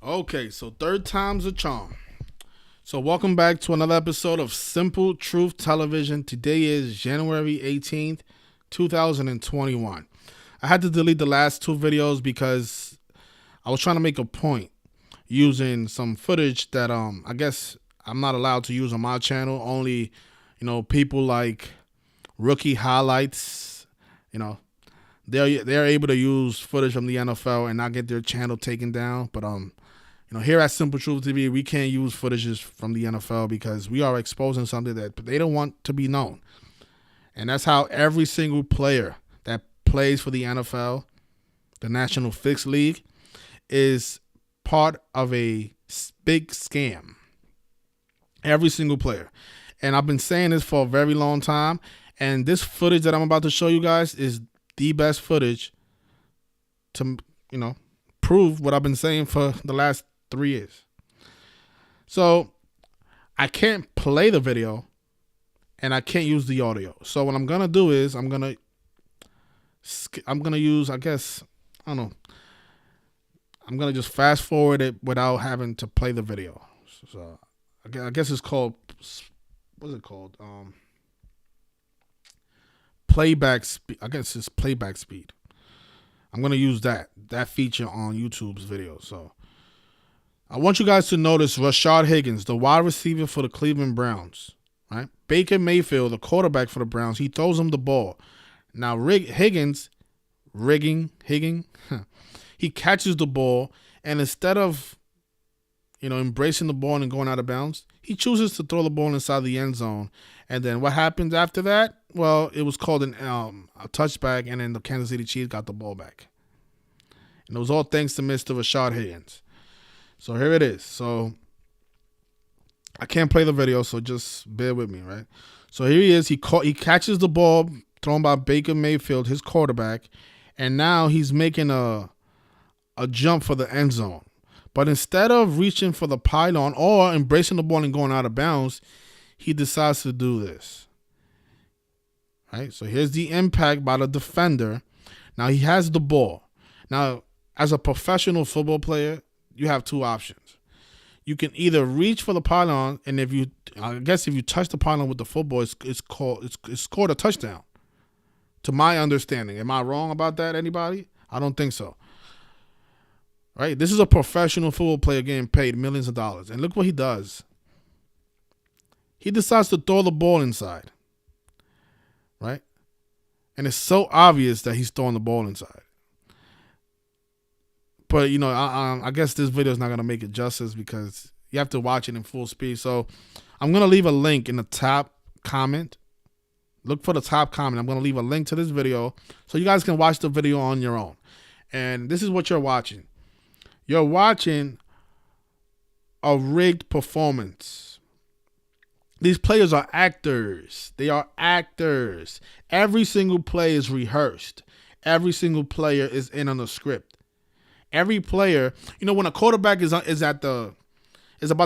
Okay, so third time's a charm. So welcome back to another episode of Simple Truth Television. Today is January 18th, 2021. I had to delete the last two videos because I was trying to make a point using some footage that I guess I'm not allowed to use on my channel. Only, people like Rookie Highlights, you know, they're able to use footage from the NFL and not get their channel taken down. But here at Simple Truth TV, we can't use footages from the NFL because we are exposing something that they don't want to be known. And that's how every single player that plays for the NFL, the National Fixed League, is part of a big scam. Every single player. And I've been saying this for a very long time. And this footage that I'm about to show you guys is the best footage to, prove what I've been saying for the last 3 years. So I can't play the video and I can't use the audio. So what I'm gonna do is I'm gonna use, I guess, I don't know. I'm gonna just fast forward it without having to play the video. So I guess it's called, what's it called? Playback speed. I guess it's playback speed. I'm gonna use that feature on YouTube's video. So I want you guys to notice Rashard Higgins, the wide receiver for the Cleveland Browns, right? Baker Mayfield, the quarterback for the Browns, he throws him the ball. Now Higgins, he catches the ball, and instead of, embracing the ball and going out of bounds, he chooses to throw the ball inside the end zone. And then what happens after that? Well, it was called a touchback, and then the Kansas City Chiefs got the ball back. And it was all thanks to Mr. Rashard Higgins. So here it is. So I can't play the video, so just bear with me, right? So here he is. He catches the ball thrown by Baker Mayfield, his quarterback, and now he's making a jump for the end zone. But instead of reaching for the pylon or embracing the ball and going out of bounds, he decides to do this. Right? So here's the impact by the defender. Now he has the ball. Now, as a professional football player, you have two options. You can either reach for the pylon, and if you touch the pylon with the football, it's scored a touchdown. To my understanding, am I wrong about that? Anybody? I don't think so. Right? This is a professional football player getting paid millions of dollars, and look what he does. He decides to throw the ball inside. Right? And it's so obvious that he's throwing the ball inside. But, I guess this video is not going to make it justice because you have to watch it in full speed. So I'm going to leave a link in the top comment. Look for the top comment. I'm going to leave a link to this video so you guys can watch the video on your own. And this is what you're watching. You're watching a rigged performance. These players are actors. They are actors. Every single play is rehearsed. Every single player is in on the script. Every player, when a quarterback is about to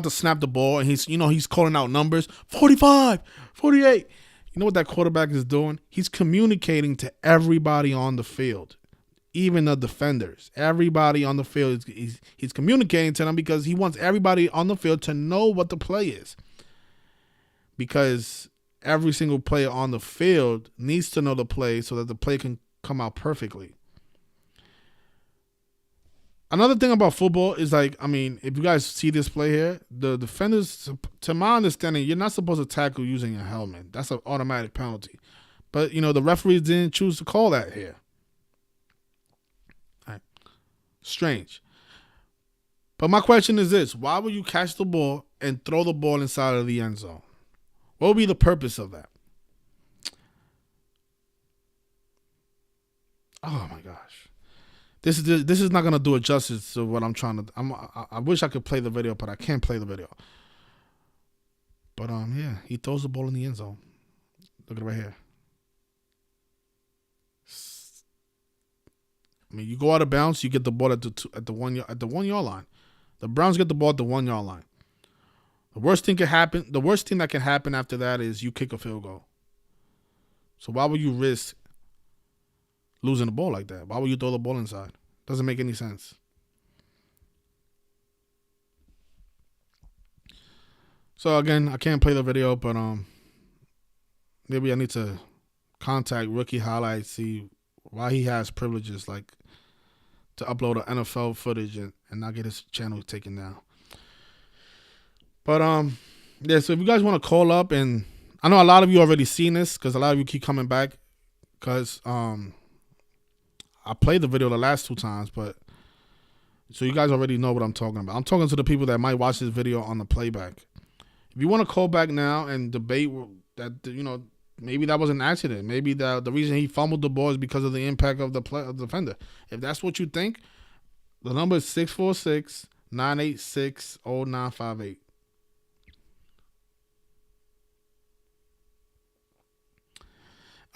snap the ball and he's calling out numbers, 45, 48. You know what that quarterback is doing? He's communicating to everybody on the field, even the defenders. Everybody on the field, he's communicating to them because he wants everybody on the field to know what the play is. Because every single player on the field needs to know the play so that the play can come out perfectly. Another thing about football is if you guys see this play here, the defenders, to my understanding, you're not supposed to tackle using a helmet. That's an automatic penalty. But, the referees didn't choose to call that here. All right. Strange. But my question is this. Why would you catch the ball and throw the ball inside of the end zone? What would be the purpose of that? Oh, my gosh. This is not gonna do it justice to what I'm trying to. I wish I could play the video, but I can't play the video. But yeah, he throws the ball in the end zone. Look at it right here. You go out of bounds, you get the ball at the 1 yard line. The Browns get the ball at the 1 yard line. The worst thing that can happen after that is you kick a field goal. So why would you risk losing the ball like that? Why would you throw the ball inside? Doesn't make any sense. So again, I can't play the video, but maybe I need to contact Rookie Highlights, see why he has privileges like to upload an NFL footage and not get his channel taken down. But yeah. So if you guys want to call up, and I know a lot of you already seen this because a lot of you keep coming back because I played the video the last 2 times, but so you guys already know what I'm talking about. I'm talking to the people that might watch this video on the playback. If you want to call back now and debate that, maybe that was an accident. Maybe the reason he fumbled the ball is because of the impact of the defender. If that's what you think, the number is 646-986-0958.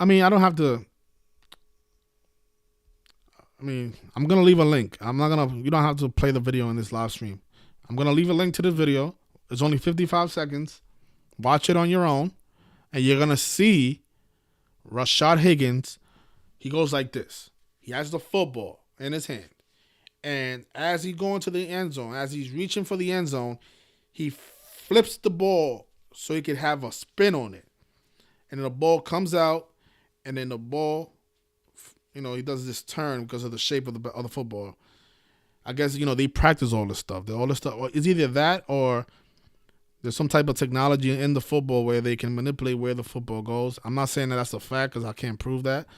I mean, I don't have to. I mean, I'm going to leave a link. You don't have to play the video in this live stream. I'm going to leave a link to this video. It's only 55 seconds. Watch it on your own. And you're going to see Rashard Higgins. He goes like this. He has the football in his hand. And as he's going to the end zone, as he's reaching for the end zone, he flips the ball so he could have a spin on it. And then the ball comes out. And then the ball, he does this turn because of the shape of the football. I guess, they practice all this stuff. It's either that or there's some type of technology in the football where they can manipulate where the football goes. I'm not saying that that's a fact because I can't prove that.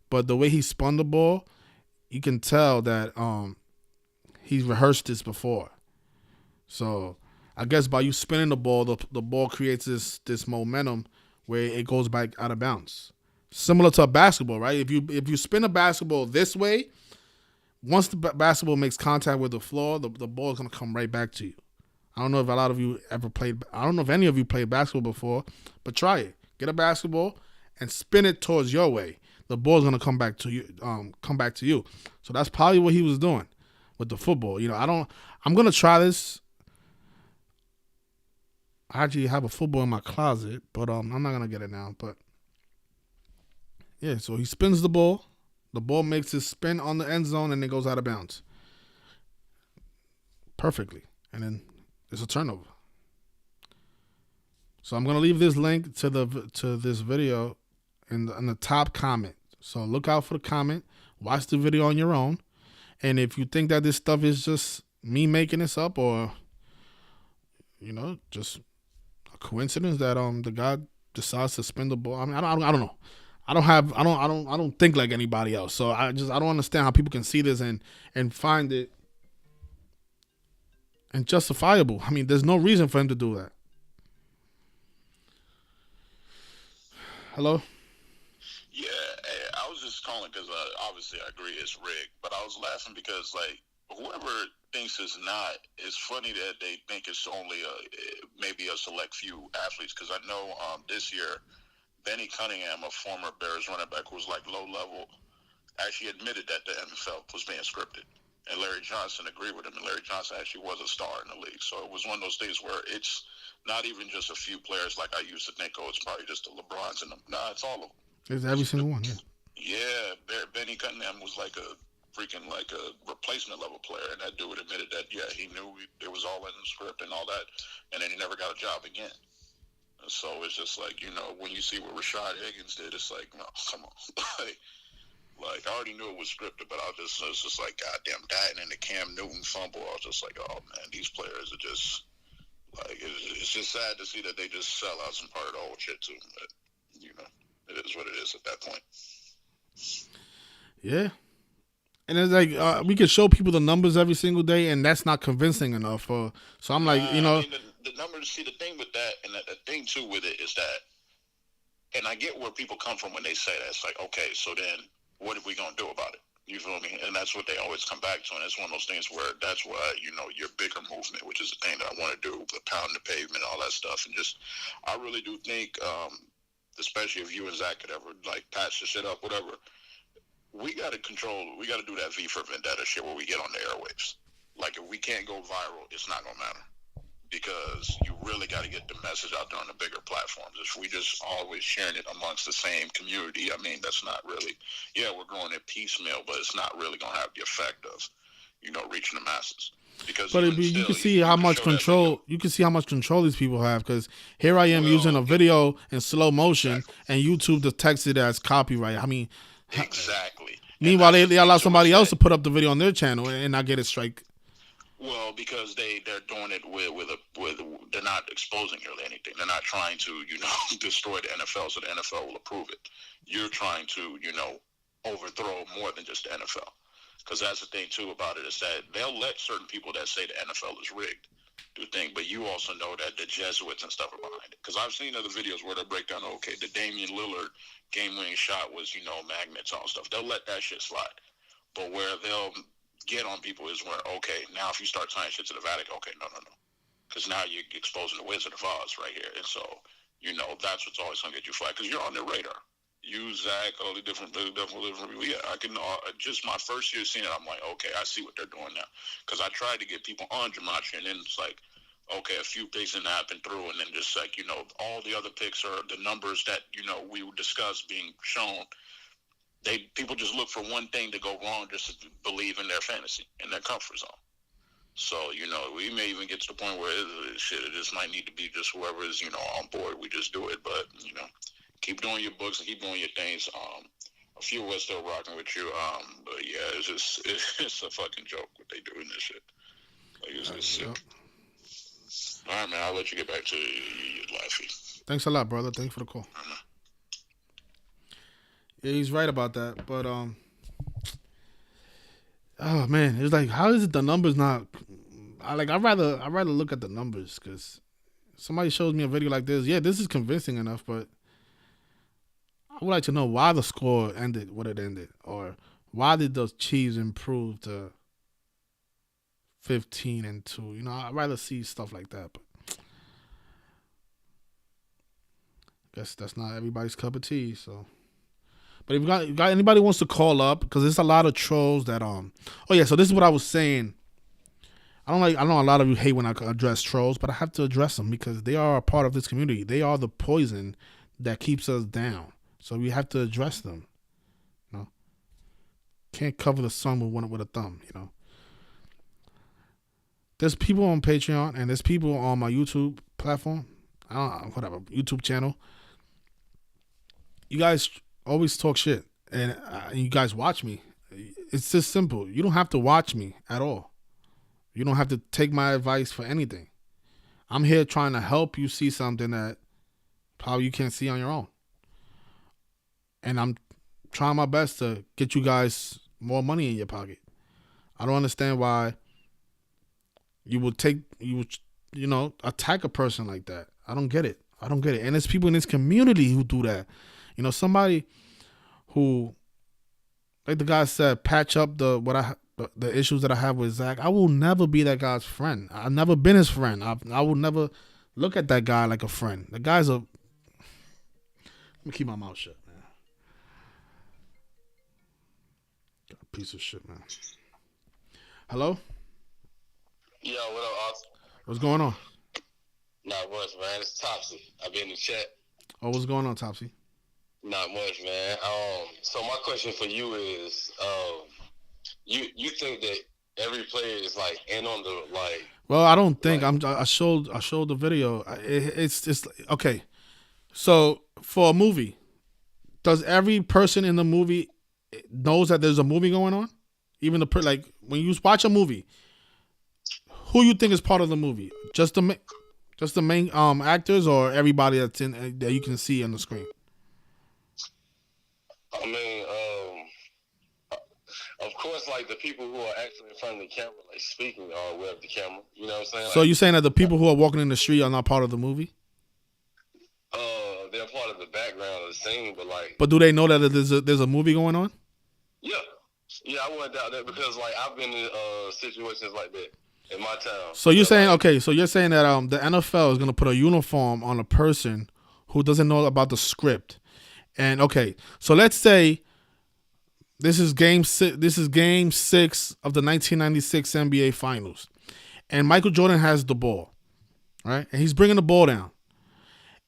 But the way he spun the ball, you can tell that he's rehearsed this before. So I guess by you spinning the ball, the ball creates this momentum where it goes back out of bounds. Similar to a basketball, right? If you spin a basketball this way, once the basketball makes contact with the floor, the ball is going to come right back to you. I don't know if a lot of you ever played. I don't know if any of you played basketball before, but try it. Get a basketball and spin it towards your way. The ball is going to come back to you. So that's probably what he was doing with the football. I'm going to try this. I actually have a football in my closet, but I'm not going to get it now. But yeah, so he spins the ball. The ball makes his spin on the end zone, and it goes out of bounds perfectly. And then it's a turnover. So I'm gonna leave this link to this video in the top comment. So look out for the comment. Watch the video on your own. And if you think that this stuff is just me making this up, or just a coincidence that the guy decides to spin the ball, I mean, I don't know. I don't think like anybody else. So I don't understand how people can see this and find it and justifiable. I mean, there's no reason for him to do that. Hello? Yeah, I was just calling because obviously I agree it's rigged, but I was laughing because whoever thinks it's not, it's funny that they think it's only maybe a select few athletes, because I know this year Benny Cunningham, a former Bears running back who was low level, actually admitted that the NFL was being scripted. And Larry Johnson agreed with him, and Larry Johnson actually was a star in the league. So it was one of those things where it's not even just a few players like I used to think, it's probably just the LeBrons and them. Nah, it's all of them. It's every single one, yeah. Yeah, Benny Cunningham was like a replacement level player, and that dude admitted that, yeah, he knew it was all in the script and all that, and then he never got a job again. So it's just when you see what Rashard Higgins did, it's like, no, come on. I already knew it was scripted, but it's just like, goddamn, that, and then the Cam Newton fumble, I was just like, oh, man, these players are just, it's just sad to see that they just sell out some part of the old shit, too. But, it is what it is at that point. Yeah. And it's like, we can show people the numbers every single day, and that's not convincing enough. So I'm like, I mean, the numbers, see, the thing with that, and the thing, too, with it is that, and I get where people come from when they say that. It's like, okay, so then what are we going to do about it? You feel me? And that's what they always come back to. And it's one of those things where that's why, your bigger movement, which is the thing that I want to do, the pound the pavement, all that stuff. And just, I really do think, especially if you and Zach could ever, patch the shit up, whatever, we got to do that V for Vendetta shit where we get on the airwaves. If we can't go viral, it's not going to matter. Because you really got to get the message out there on the bigger platforms. If we just always sharing it amongst the same community, I mean, that's not really, we're going at piecemeal, but it's not really going to have the effect of, reaching the masses. because But you can see how much control. You can see how much control these people have. Because here I am using a video in slow motion, and YouTube detects it as copyright. I mean, exactly. Meanwhile, they allow somebody else to put up the video on their channel and not get a strike. Well, because they're doing it with they're not exposing you to anything. They're not trying to destroy the NFL so the NFL will approve it. You're trying to overthrow more than just the NFL. Because that's the thing, too, about it, is that they'll let certain people that say the NFL is rigged do things, but you also know that the Jesuits and stuff are behind it. Because I've seen other videos where they break down, okay, the Damian Lillard game-winning shot was, magnets on stuff. They'll let that shit slide. But where they'll get on people is where, okay, now if you start tying shit to the Vatican, okay, no. Because now you're exposing the Wizard of Oz right here. And so, that's what's always going to get you flagged, because you're on their radar. You, Zach, all the different people. Yeah, I can. Just my first year seeing it, I'm like, okay, I see what they're doing now. Because I tried to get people on Gematria, and then it's like, okay, a few picks didn't happen through, and then just like, all the other picks are the numbers that, we would discuss being shown. People just look for one thing to go wrong just to believe in their fantasy, in their comfort zone. So, we may even get to the point where it just might need to be just whoever is, on board, we just do it. But, keep doing your books and keep doing your things. A few of us still rocking with you. But yeah, it's a fucking joke what they do in this shit. Like, it's sick. All right, man. I'll let you get back to your life. Thanks a lot, brother. Thanks for the call. Yeah, he's right about that. But oh man, it's like, how is it the numbers not? I'd rather look at the numbers, because somebody shows me a video like this. Yeah, this is convincing enough, but I would like to know why the score ended what it ended, or why did those Chiefs improve to 15-2? I'd rather see stuff like that. But I guess that's not everybody's cup of tea. So, but if you got anybody wants to call up, because there's a lot of trolls that Oh yeah, so this is what I was saying. I know a lot of you hate when I address trolls, but I have to address them because they are a part of this community. They are the poison that keeps us down. So we have to address them. Can't cover the sun with a thumb. There's people on Patreon and there's people on my YouTube platform. I don't know, whatever, YouTube channel. You guys always talk shit, and you guys watch me. It's just simple. You don't have to watch me at all. You don't have to take my advice for anything. I'm here trying to help you see something that probably you can't see on your own. And I'm trying my best to get you guys more money in your pocket. I don't understand why you would attack a person like that. I don't get it. And there's people in this community who do that. Somebody who, like the guy said, patch up the issues that I have with Zach. I will never be that guy's friend. I've never been his friend. I will never look at that guy like a friend. The guy's let me keep my mouth shut, man. Piece of shit, man. Hello? Yo, what up, Austin? What's going on? Not much, man. It's Topsy. I've been in the chat. Oh, what's going on, Topsy? Not much, man. So my question for you is, you think that every player is like in on the like? Well, I don't think I showed the video. It's just okay. So for a movie, does every person in the movie knows that there's a movie going on? Even like when you watch a movie, who you think is part of the movie? Just the main actors, or everybody that's in that you can see on the screen? I mean, of course, like the people who are actually in front of the camera, like speaking, are aware of the camera. You know what I'm saying? So you're saying that the people who are walking in the street are not part of the movie? They're part of the background of the scene, but like. But do they know that there's a movie going on? Yeah, I wouldn't doubt that, because like I've been in situations like that in my town. So you're saying So you're saying that the NFL is gonna put a uniform on a person who doesn't know about the script, and okay, so let's say this is game 6. This is game 6 of the 1996 NBA Finals, and Michael Jordan has the ball, right? And he's bringing the ball down.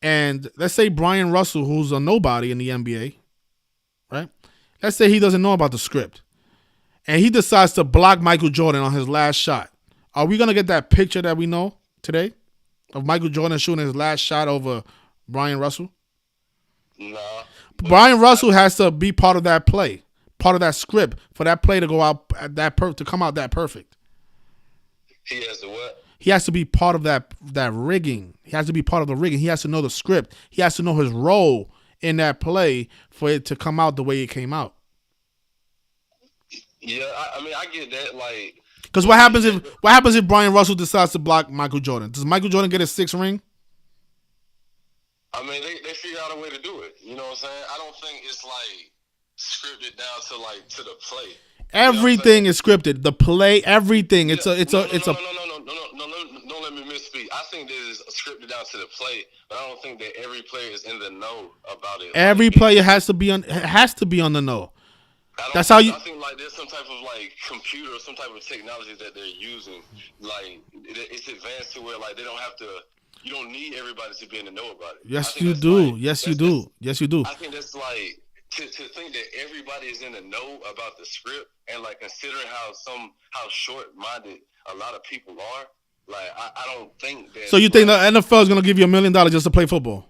And let's say Brian Russell, who's a nobody in the NBA, right? Let's say he doesn't know about the script. And he decides to block Michael Jordan on his last shot. Are we gonna get that picture that we know today of Michael Jordan shooting his last shot over Brian Russell? Nah. Brian Russell has to be part of that play, part of that script for that play to go out to come out that perfect. He has to what? He has to be part of that rigging. He has to be part of the rigging. He has to know the script. He has to know his role in that play for it to come out the way it came out. Yeah, I mean, I get that. Like, because what happens if Brian Russell decides to block Michael Jordan? Does Michael Jordan get a 6th ring? I mean, they figure out a way to do it. You know what I'm saying? I don't think it's like scripted down to the play. Everything is scripted. The play, everything. It's a. Don't let me misspeak. I think that is scripted down to the play, but I don't think that every player is in the know about it. Every player has to be on the know. That's how you. I think like there's some type of like computer or some type of technology that they're using. Like it's advanced to where like they don't have to. You don't need everybody to be in the know about it. Yes, you do. Like, yes, you do. Yes, you do. I think that's like to think that everybody is in the know about the script and like considering how short-minded a lot of people are. Like I don't think that. So you think the NFL is going to give you $1 million just to play football?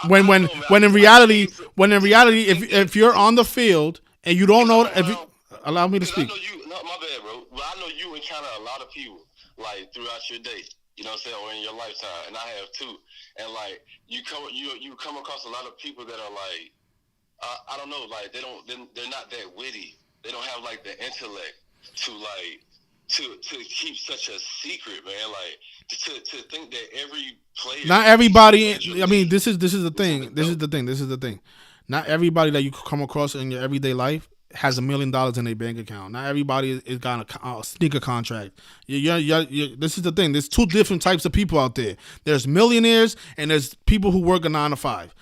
When in reality, if you're on the field and you don't know, allow me to speak. My bad, bro. But I know you encounter a lot of people like throughout your day. You know what I'm saying, or in your lifetime, and I have too. And like you come across a lot of people that are like, I don't know, like they're not that witty. They don't have like the intellect to keep such a secret, man. Like to think that every player. Not everybody. I mean, this is the thing. This is the thing. Not everybody that you come across in your everyday life has $1 million in their bank account. Not everybody is got a sneaker contract. This is the thing. There's 2 different types of people out there. There's millionaires and there's people who work a 9 to 5.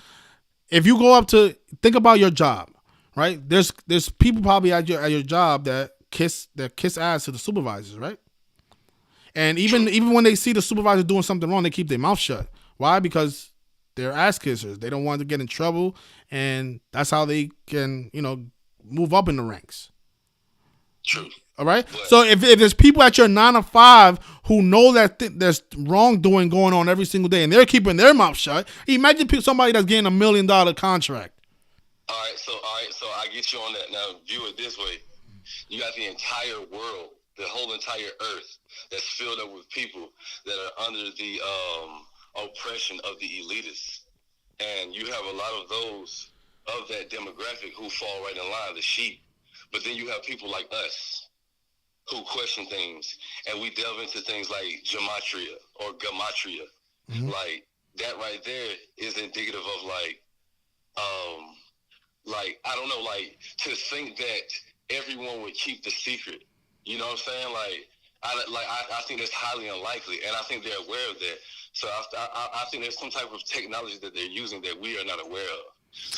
If you go up to think about your job, right? There's people probably at your job that kiss ass to the supervisors, right? And even when they see the supervisor doing something wrong, they keep their mouth shut. Why? Because they're ass kissers. They don't want to get in trouble, and that's how they can, move up in the ranks. True. All right. So if there's people at your 9 to 5 who know that there's wrongdoing going on every single day, and they're keeping their mouth shut, imagine somebody that's getting $1 million contract. All right. So I get you on that. Now view it this way: you got the entire world, the whole entire earth, that's filled up with people that are under the oppression of the elitists, and you have a lot of those of that demographic who fall right in line, the sheep. But then you have people like us who question things, and we delve into things like gematria or gamatria. Mm-hmm. Like that right there is indicative of I don't know, like to think that everyone would keep the secret. You know what I'm saying? I think that's highly unlikely, and I think they're aware of that. So I think there's some type of technology that they're using that we are not aware of.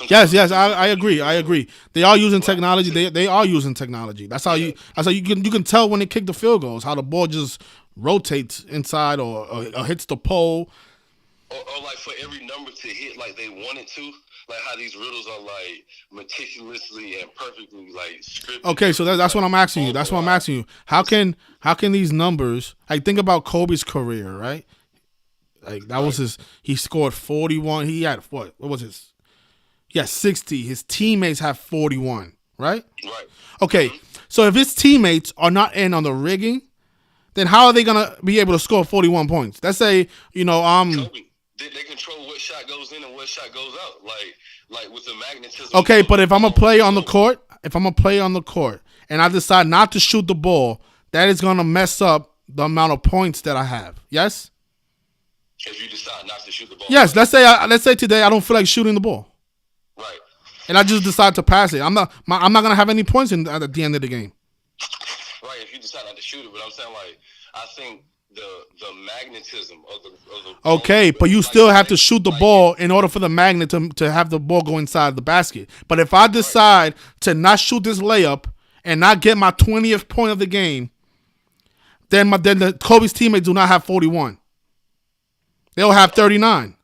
Yes, I agree. They are using technology. They are using technology. That's how you can tell when they kick the field goals, how the ball just rotates inside or hits the pole. Or like for every number to hit like they want it to, like how these riddles are like meticulously and perfectly like scripted. Okay, so that's what I'm asking you. That's what I'm asking you. How can these numbers? Like think about Kobe's career, right? Like that was he scored 41. He had what was his? He had 60. His teammates have 41, right? Right. Okay, so if his teammates are not in on the rigging, then how are they gonna be able to score 41 points? Let's say Kobe, they control what shot goes in and what shot goes out, like with the magnetism. Okay, but if I'm a player on the court, and I decide not to shoot the ball, that is gonna mess up the amount of points that I have. Yes. If you decide not to shoot the ball. Yes. Let's say today I don't feel like shooting the ball. Right. And I just decide to pass it. I'm not gonna have any points at the end of the game. Right. If you decide not to shoot it, but I'm saying I think the magnetism of the okay, but you still have to shoot the ball in order for the magnet to have the ball go inside the basket. But if I decide to not shoot this layup and not get my 20th point of the game, then the Kobe's teammates do not have 41. They'll have 39.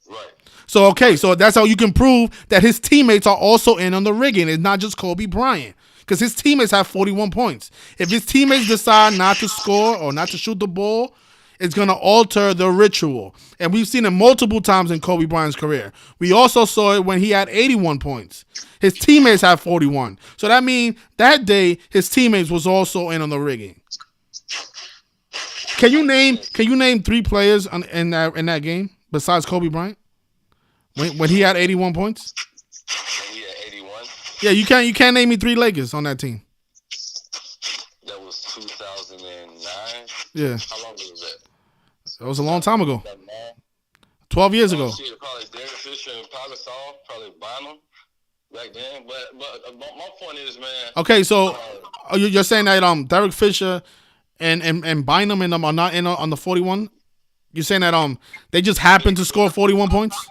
Right. So that's how you can prove that his teammates are also in on the rigging. It's not just Kobe Bryant, because his teammates have 41 points. If his teammates decide not to score or not to shoot the ball, it's gonna alter the ritual. And we've seen it multiple times in Kobe Bryant's career. We also saw it when he had 81 points. His teammates had 41. So that means that day his teammates was also in on the rigging. Can you name 3 players in that game besides Kobe Bryant? When he had 81 points? When he had 81? Yeah, you can't name me 3 Lakers on that team. That was 2009? Yeah. How long ago was that? That was a long time ago. 12 years ago. Shit, probably Derek Fisher and Pau Gasol, probably Bynum back then. But my point is, man. Okay, so you're saying that Derek Fisher and Bynum and them are not in on the 41? You're saying that they just happened to score 41 points?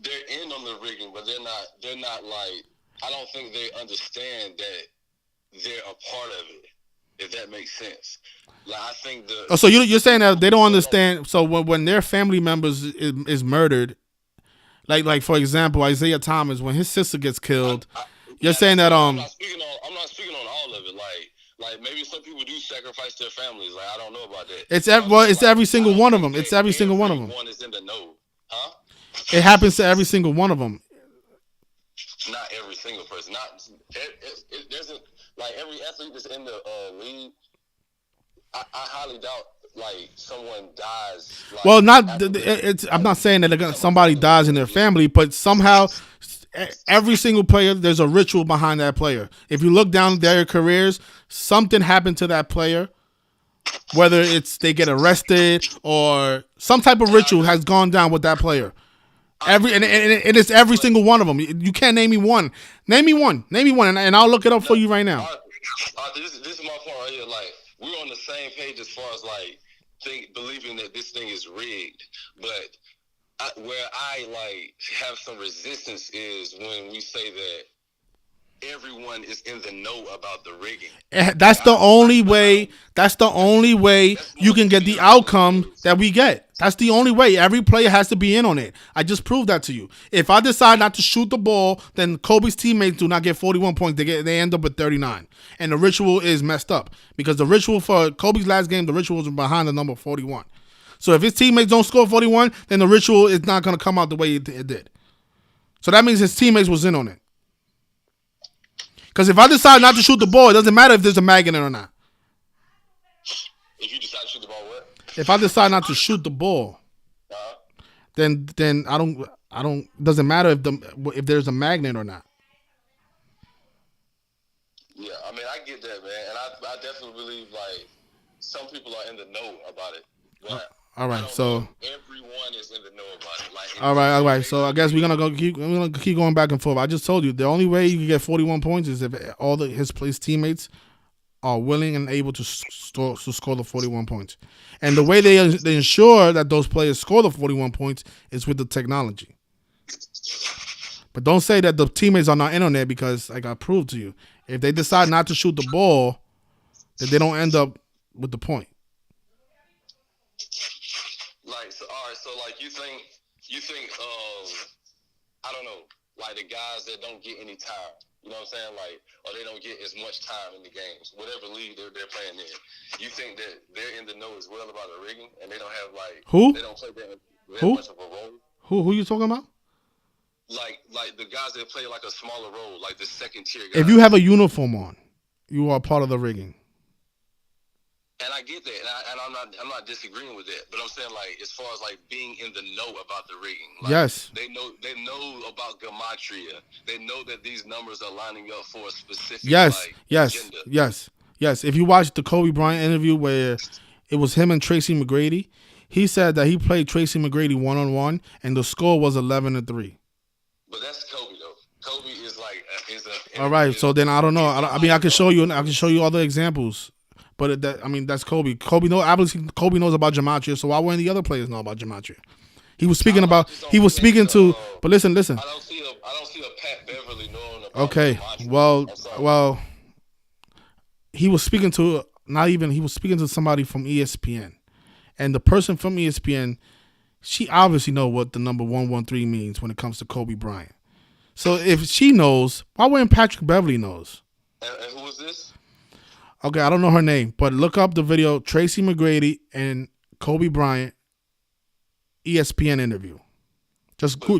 They're in on the rigging, but they're not like, I don't think they understand that they're a part of it, if that makes sense. Like, I think so you're saying that they don't understand. So when their family members is murdered, like for example Isaiah Thomas, when his sister gets killed, you're saying that I'm not speaking on all of it. Like maybe some people do sacrifice their families. Like, I don't know about that. It's every single one of them. It's every single one of them. One is in the know, huh? It happens to every single one of them. Not every single person. Not it doesn't, like, every athlete that's in the league. I highly doubt like someone dies. Like, well, I'm not saying that somebody dies in their family, but somehow every single player, there's a ritual behind that player. If you look down their careers, something happened to that player, whether it's they get arrested or some type of ritual has gone down with that player. And it's every single one of them. You can't name me one. Name me one, and I'll look it up for you right now. This is my point right here. Like, we're on the same page as far as like believing that this thing is rigged, but where I like have some resistance is when we say that everyone is in the know about the rigging. That's the only way. That's the only way you can get the outcome that we get. That's the only way. Every player has to be in on it. I just proved that to you. If I decide not to shoot the ball, then Kobe's teammates do not get 41 points. They end up with 39. And the ritual is messed up. Because the ritual for Kobe's last game, the ritual was behind the number 41. So if his teammates don't score 41, then the ritual is not going to come out the way it did. So that means his teammates was in on it. Because if I decide not to shoot the ball, it doesn't matter if there's a mag in it or not. If you decide to shoot the ball, what? If I decide not to shoot the ball, then I don't. It doesn't matter if there's a magnet or not. Yeah, I mean, I get that, man, and I definitely believe like some people are in the know about it. But all right, so everyone is in the know about it. Like, all right. So I guess we're gonna keep going back and forth. I just told you the only way you can get 41 points is if all his teammates are willing and able to score the 41 points. And the way they ensure that those players score the 41 points is with the technology. But don't say that the teammates are not in on it, because like I proved to you, if they decide not to shoot the ball, then they don't end up with the point. Like, so, all right, so like you think I don't know, like the guys that don't get any time, you know what I'm saying, like, or they don't get as much time in the games, whatever league they're playing in. You think that they're in the know as well about the rigging, and they don't have like who? They don't play that much of a role. Who you talking about? Like the guys that play like a smaller role, like the second tier guys. If you have a uniform on, you are part of the rigging. And I get that, and I'm not disagreeing with that. But I'm saying, like, as far as like being in the know about the rigging, like, yes, they know about gematria. They know that these numbers are lining up for a specific. Yes, like, yes, agenda. yes. If you watch the Kobe Bryant interview where it was him and Tracy McGrady, he said that he played Tracy McGrady 1-on-1, and the score was 11-3. But that's Kobe though. Kobe is like all right. So then I don't know. I mean, I can show you other examples. But that's Kobe. Obviously Kobe knows about gematria, so why wouldn't the other players know about gematria? He was speaking to. But listen. I don't see a Pat Beverly knowing about. Okay, well, he was speaking to somebody from ESPN, and the person from ESPN she obviously know what the number 113 means when it comes to Kobe Bryant. So if she knows, why wouldn't Patrick Beverly knows? And who is this? Okay, I don't know her name, but look up the video, Tracy McGrady and Kobe Bryant ESPN interview. Just do a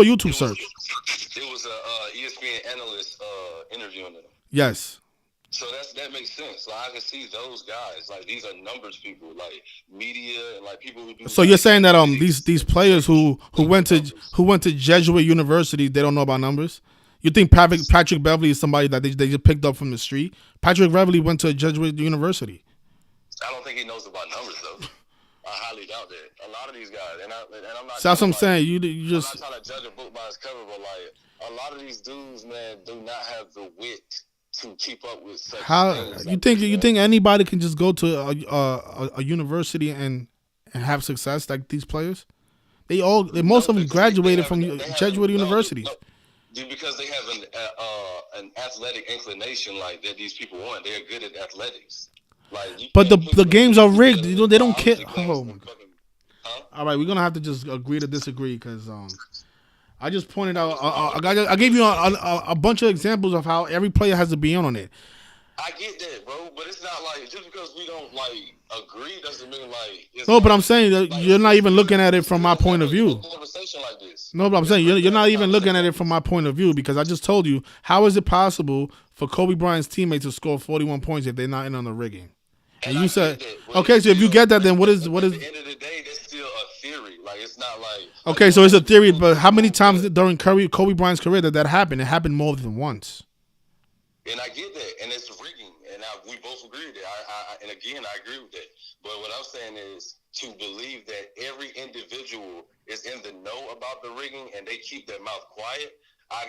YouTube search. It was a ESPN analyst interviewing them. Yes. So that makes sense. Like, I can see those guys. Like, these are numbers people, like media and like people who do. So you're saying that these players who went to Jesuit University, they don't know about numbers? You think Patrick Beverly is somebody that they just picked up from the street? Patrick Beverly went to a Jesuit University. I don't think he knows about numbers though. I highly doubt that. A lot of these guys, and I'm not. So that's what I'm saying. You just. I'm not trying to judge a book by its cover, but like a lot of these dudes, man, do not have the wit to keep up with such things. You think anybody can just go to a university and have success like these players? Most of them graduated from Jesuit universities. Because they have an athletic inclination like that these people want. They're good at athletics. Like, but the games are rigged. They don't care. Oh my God. Huh? All right, we're gonna have to just agree to disagree because I just pointed out. I gave you a bunch of examples of how every player has to be on it. I get that, bro, but it's not like just because we don't like agree doesn't mean like. No, but I'm saying that you're not even looking at it from my point of view. Conversation like this. No, but I'm saying you're not even looking at it from my point of view because I just told you how is it possible for Kobe Bryant's teammates to score 41 points if they're not in on the rigging? And you said, okay, so if you get that, then what is? At the end of the day, that's still a theory. Like, it's not like. Okay, so it's a theory, but how many times during Kobe Bryant's career did that happen? It happened more than once. And I get that, and it's rigging, and we both agree with that. And again, I agree with that. But what I'm saying is to believe that every individual is in the know about the rigging and they keep their mouth quiet.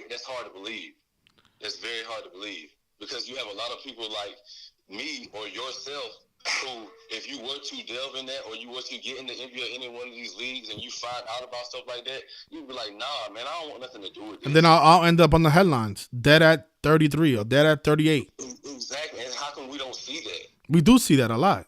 That's hard to believe. That's very hard to believe because you have a lot of people like me or yourself who, if you were to delve in that or you were to get in the NBA or any one of these leagues and you find out about stuff like that, you'd be like, nah, man, I don't want nothing to do with this. And then I'll end up on the headlines, dead at 33 or dead at 38. Exactly. And how come we don't see that? We do see that a lot.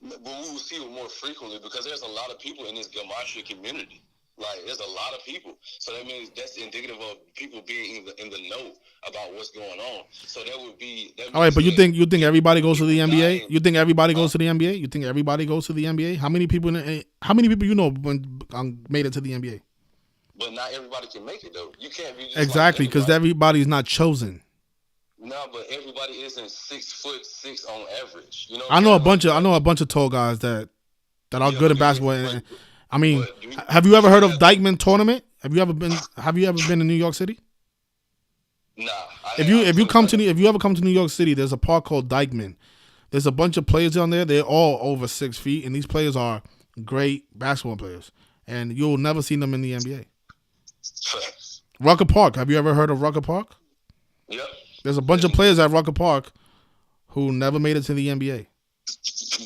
But we will see it more frequently because there's a lot of people in this gematria community. Like, there's a lot of people. So that means that's indicative of people being in the know about what's going on. So that would be... All right, but you think everybody goes to the NBA? You think everybody goes to the NBA? You think everybody goes to the NBA? How many people you know made it to the NBA? But not everybody can make it, though. You can't be just exactly, because everybody's not chosen. No, but everybody isn't 6'6" on average. You know, I know a bunch of tall guys that are good at basketball. I mean, have you ever heard of Dykeman Tournament? Have you ever been in New York City? Nah. If you ever come to New York City, there's a park called Dykeman. There's a bunch of players on there. They're all over 6 feet, and these players are great basketball players. And you'll never see them in the NBA. Rucker Park. Have you ever heard of Rucker Park? Yep. There's a bunch of players at Rucker Park who never made it to the NBA,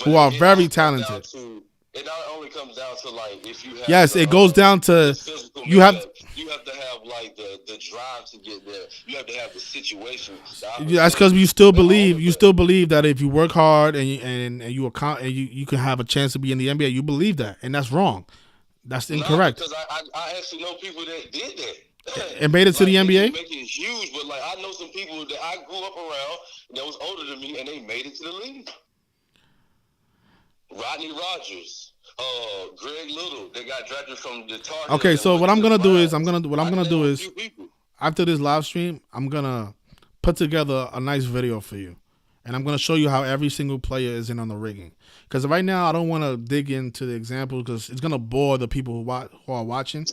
who are very talented. It not only comes down to like if you have. Yes, it goes down to you have to have like the drive to get there. You have to have the situation. That's because you still believe that if you work hard and you can have a chance to be in the NBA. You believe that, and that's wrong. That's incorrect. Because I actually know people that did that. And made it to the NBA? Make it huge, but like I know some people that I grew up around that was older than me, and they made it to the league. Rodney Rogers, Greg Little, they got drafted from the Tar Heels. Okay, so what I'm gonna do is after this live stream, I'm gonna put together a nice video for you, and I'm gonna show you how every single player is in on the rigging. Because right now I don't want to dig into the examples because it's gonna bore the people who are watching.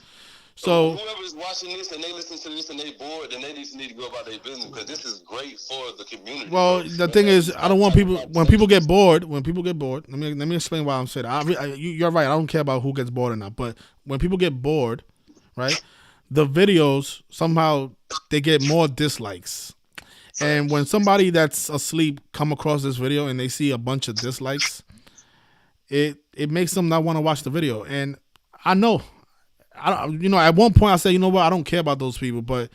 So whoever's watching this and they listen to this and they bored, then they just need to go about their business because this is great for the community. Well, the thing is, I don't want people when people get bored. Let me explain why I'm saying that. You're right. I don't care about who gets bored or not. But when people get bored, right, the videos somehow they get more dislikes. And when somebody that's asleep come across this video and they see a bunch of dislikes, it makes them not want to watch the video. And I know. At one point I said, you know what, I don't care about those people, but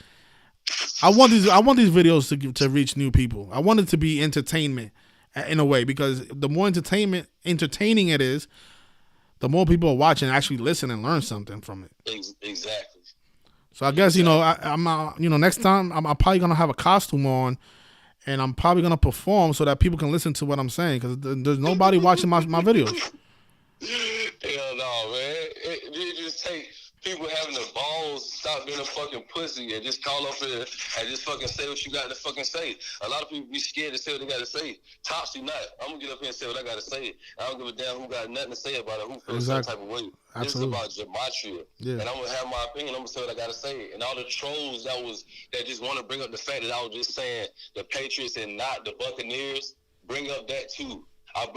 I want these videos to reach new people. I want it to be entertainment in a way because the more entertaining it is, the more people are watching, actually listen and learn something from it. Exactly. So I guess I'm next time I'm probably gonna have a costume on, and I'm probably gonna perform so that people can listen to what I'm saying because there's nobody watching my videos. Hell no, man. It just take people having the balls stop being a fucking pussy and just call up here and just fucking say what you got to fucking say. A lot of people be scared to say what they got to say. Topsy not. I'm going to get up here and say what I got to say. I don't give a damn who got nothing to say about it, who feels some type of way. Absolutely. This is about gematria. Yeah. And I'm going to have my opinion. I'm going to say what I got to say. And all the trolls that just want to bring up the fact that I was just saying the Patriots and not the Buccaneers, bring up that too. I've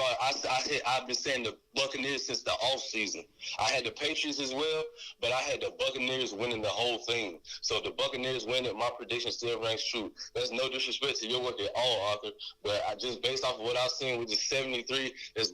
been saying the Buccaneers since the offseason. I had the Patriots as well, but I had the Buccaneers winning the whole thing. So if the Buccaneers win it, my prediction still ranks true. There's no disrespect to your work at all, Arthur, but I just based off of what I've seen with the 73 that's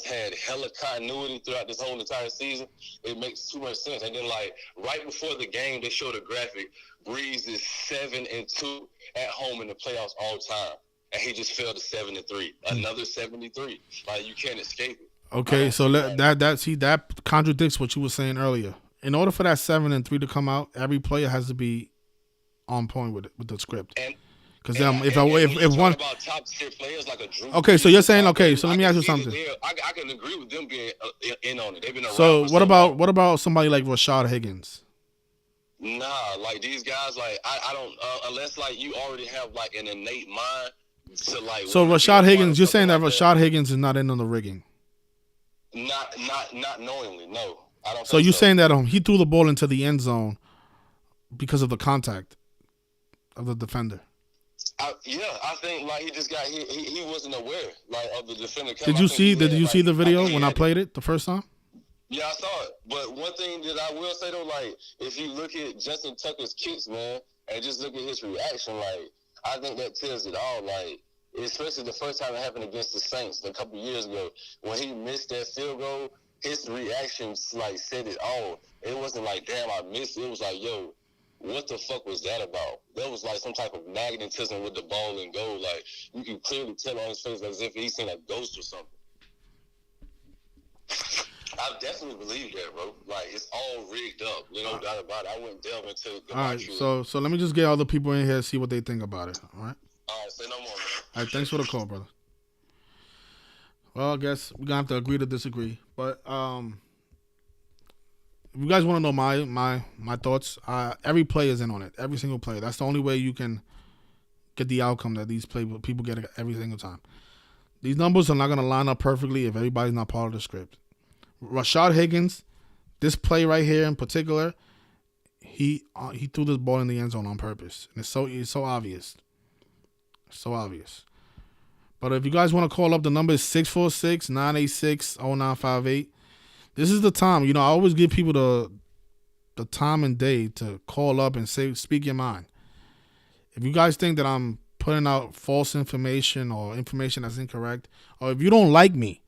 had hella continuity throughout this whole entire season, it makes too much sense. And then like right before the game, they showed a graphic. Breeze is 7-2 at home in the playoffs all time. And he just fell to 7-3. Another 73. Like you can't escape it. Okay, so that contradicts what you were saying earlier. In order for that 7-3 to come out, every player has to be on point with the script. Because if one about top tier players like a Drew. Okay, so you're saying so let me ask you something. I can agree with them being in on it. They've been around. So what about somebody like Rashard Higgins? Nah, like these guys, like I don't unless like you already have like an innate mind. So Rashard Higgins, you're saying that Rashard Higgins is not in on the rigging? Not knowingly, no. I don't. So you're saying that he threw the ball into the end zone because of the contact of the defender? I think like he just got he wasn't aware like of the defender. Did you see the video when I played it the first time? Yeah, I saw it. But one thing that I will say though, like if you look at Justin Tucker's kicks, man, and just look at his reaction, like. I think that tells it all, like, especially the first time it happened against the Saints a couple of years ago. When he missed that field goal, his reactions, like, said it all. It wasn't like, damn, I missed it. It was like, yo, what the fuck was that about? That was like some type of magnetism with the ball and goal. Like, you can clearly tell on his face as if he's seen a ghost or something. I definitely believe that, bro. Like, it's all rigged up. You know, doubt about it. I wouldn't delve into the all right, so let me just get all the people in here and see what they think about it. All right? All right, say no more, man. All right, thanks for the call, brother. Well, I guess we're going to have to agree to disagree. But if you guys want to know my thoughts, every player is in on it. Every single player. That's the only way you can get the outcome that these people get every single time. These numbers are not going to line up perfectly if everybody's not part of the script. Rashard Higgins, this play right here in particular, he threw this ball in the end zone on purpose. And it's so obvious. So obvious. But if you guys want to call up, the number is 646-986-0958. This is the time. You know, I always give people the time and day to call up and speak your mind. If you guys think that I'm putting out false information or information that's incorrect, or if you don't like me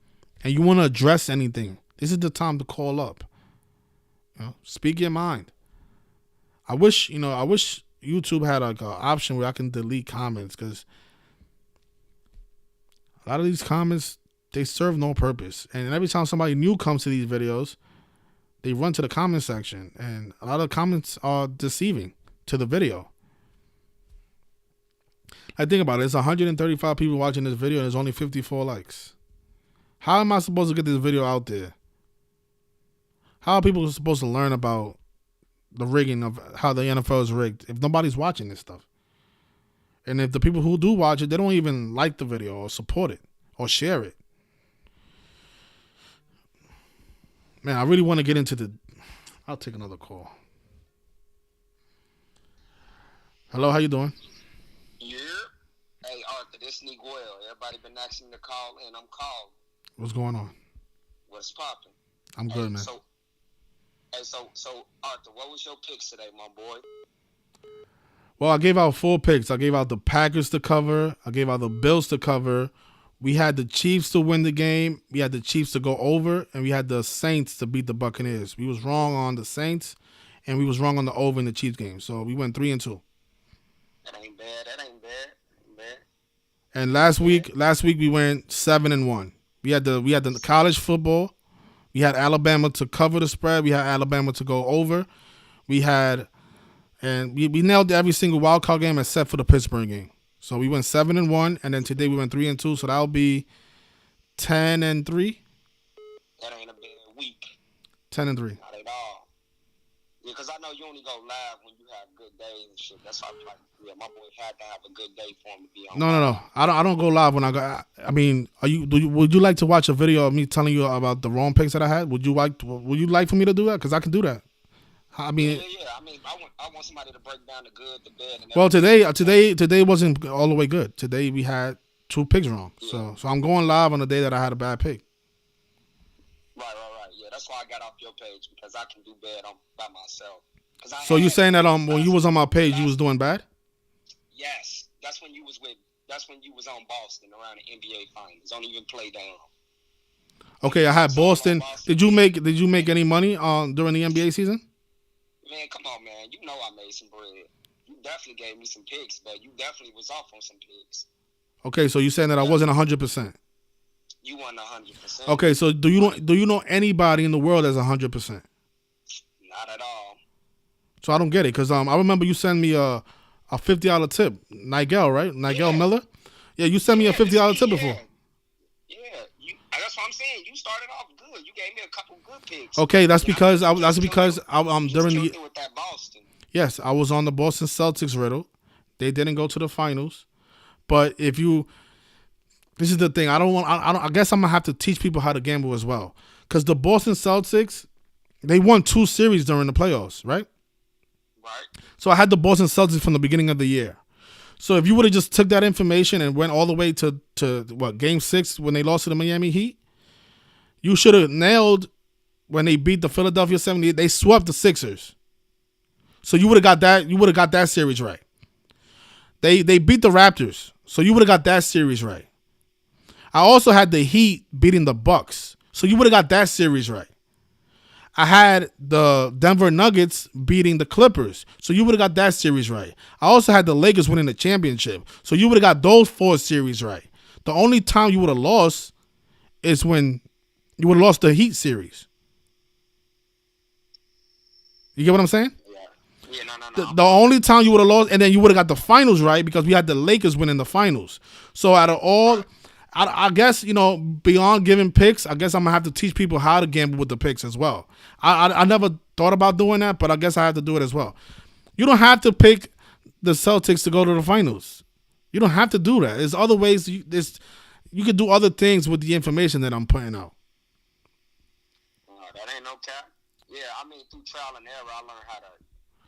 and you want to address anything, this is the time to call up. You know, speak your mind. I wish YouTube had like an option where I can delete comments, because a lot of these comments, they serve no purpose. And every time somebody new comes to these videos, they run to the comment section, and a lot of comments are deceiving to the video. I think about it. It's 135 people watching this video and there's only 54 likes. How am I supposed to get this video out there? How are people supposed to learn about the rigging of how the NFL is rigged if nobody's watching this stuff? And if the people who do watch it, they don't even like the video or support it or share it. Man, I really want to get into I'll take another call. Hello, how you doing? Yeah. Hey, Arthur, this Niguel. Everybody been asking me to call in. I'm calling. What's going on? What's popping? I'm good, man. So, Arthur, what was your picks today, my boy? Well, I gave out 4 picks. I gave out the Packers to cover. I gave out the Bills to cover. We had the Chiefs to win the game. We had the Chiefs to go over. And we had the Saints to beat the Buccaneers. We was wrong on the Saints, and we was wrong on the over in the Chiefs game. So we went 3-2. That ain't bad. And last week we went 7-1. We had the college football, We had Alabama to cover the spread. We had Alabama to go over. We nailed every single wild card game except for the Pittsburgh game. So we went 7-1, and then today we went 3-2. So that'll be 10-3. That ain't a bad week. 10-3. Not at all. Yeah, because I know you only go live when you have good days and shit. That's why I'm like, yeah, my boy had to have a good day for him to be on. No. I don't go live when I go. I mean, would you like to watch a video of me telling you about the wrong picks that I had? Would you like for me to do that? Because I can do that. I mean, yeah. I mean, I want somebody to break down the good, the bad, and well, today wasn't all the way good. Today we had 2 picks wrong. Yeah. So I'm going live on the day that I had a bad pick. Right. Yeah, that's why I got off your page, because I can do bad by myself. So you saying that when you was on my page, you was doing bad? Yes, that's when you was on Boston around the NBA Finals. Don't even play down. Okay, I had Boston. Did you make any money during the NBA season? Man, come on, man. You know I made some bread. You definitely gave me some picks, but you definitely was off on some picks. Okay, so you saying that I wasn't 100%? You weren't 100%. Okay, so do you know anybody in the world that's 100%? Not at all. So I don't get it, because I remember you sent me a $50 tip. Nigel, right? Nigel Miller? Yeah, you sent me a $50 tip before. Yeah, that's what I'm saying. You started off good. You gave me a couple good picks. Okay, that's because I'm during the with that Boston. Yes, I was on the Boston Celtics riddle. They didn't go to the finals. But this is the thing. I guess I'm gonna have to teach people how to gamble as well. Because the Boston Celtics, they won 2 series during the playoffs, right? Right. So I had the Boston Celtics from the beginning of the year. So if you would have just took that information and went all the way to Game 6 when they lost to the Miami Heat, you should have nailed when they beat the Philadelphia 78. They swept the Sixers. So you would have got that. You would have got that series right. They beat the Raptors. So you would have got that series right. I also had the Heat beating the Bucks. So you would have got that series right. I had the Denver Nuggets beating the Clippers. So you would have got that series right. I also had the Lakers winning the championship. So you would have got those 4 series right. The only time you would have lost is when you would have lost the Heat series. You get what I'm saying? Yeah, no. The only time you would have lost, and then you would have got the finals right because we had the Lakers winning the finals. So out of all, I guess, beyond giving picks, I guess I'm going to have to teach people how to gamble with the picks as well. I never thought about doing that, but I guess I have to do it as well. You don't have to pick the Celtics to go to the finals. You don't have to do that. There's other ways. You could do other things with the information that I'm putting out. That ain't no cap. Yeah, I mean, through trial and error, I learned how to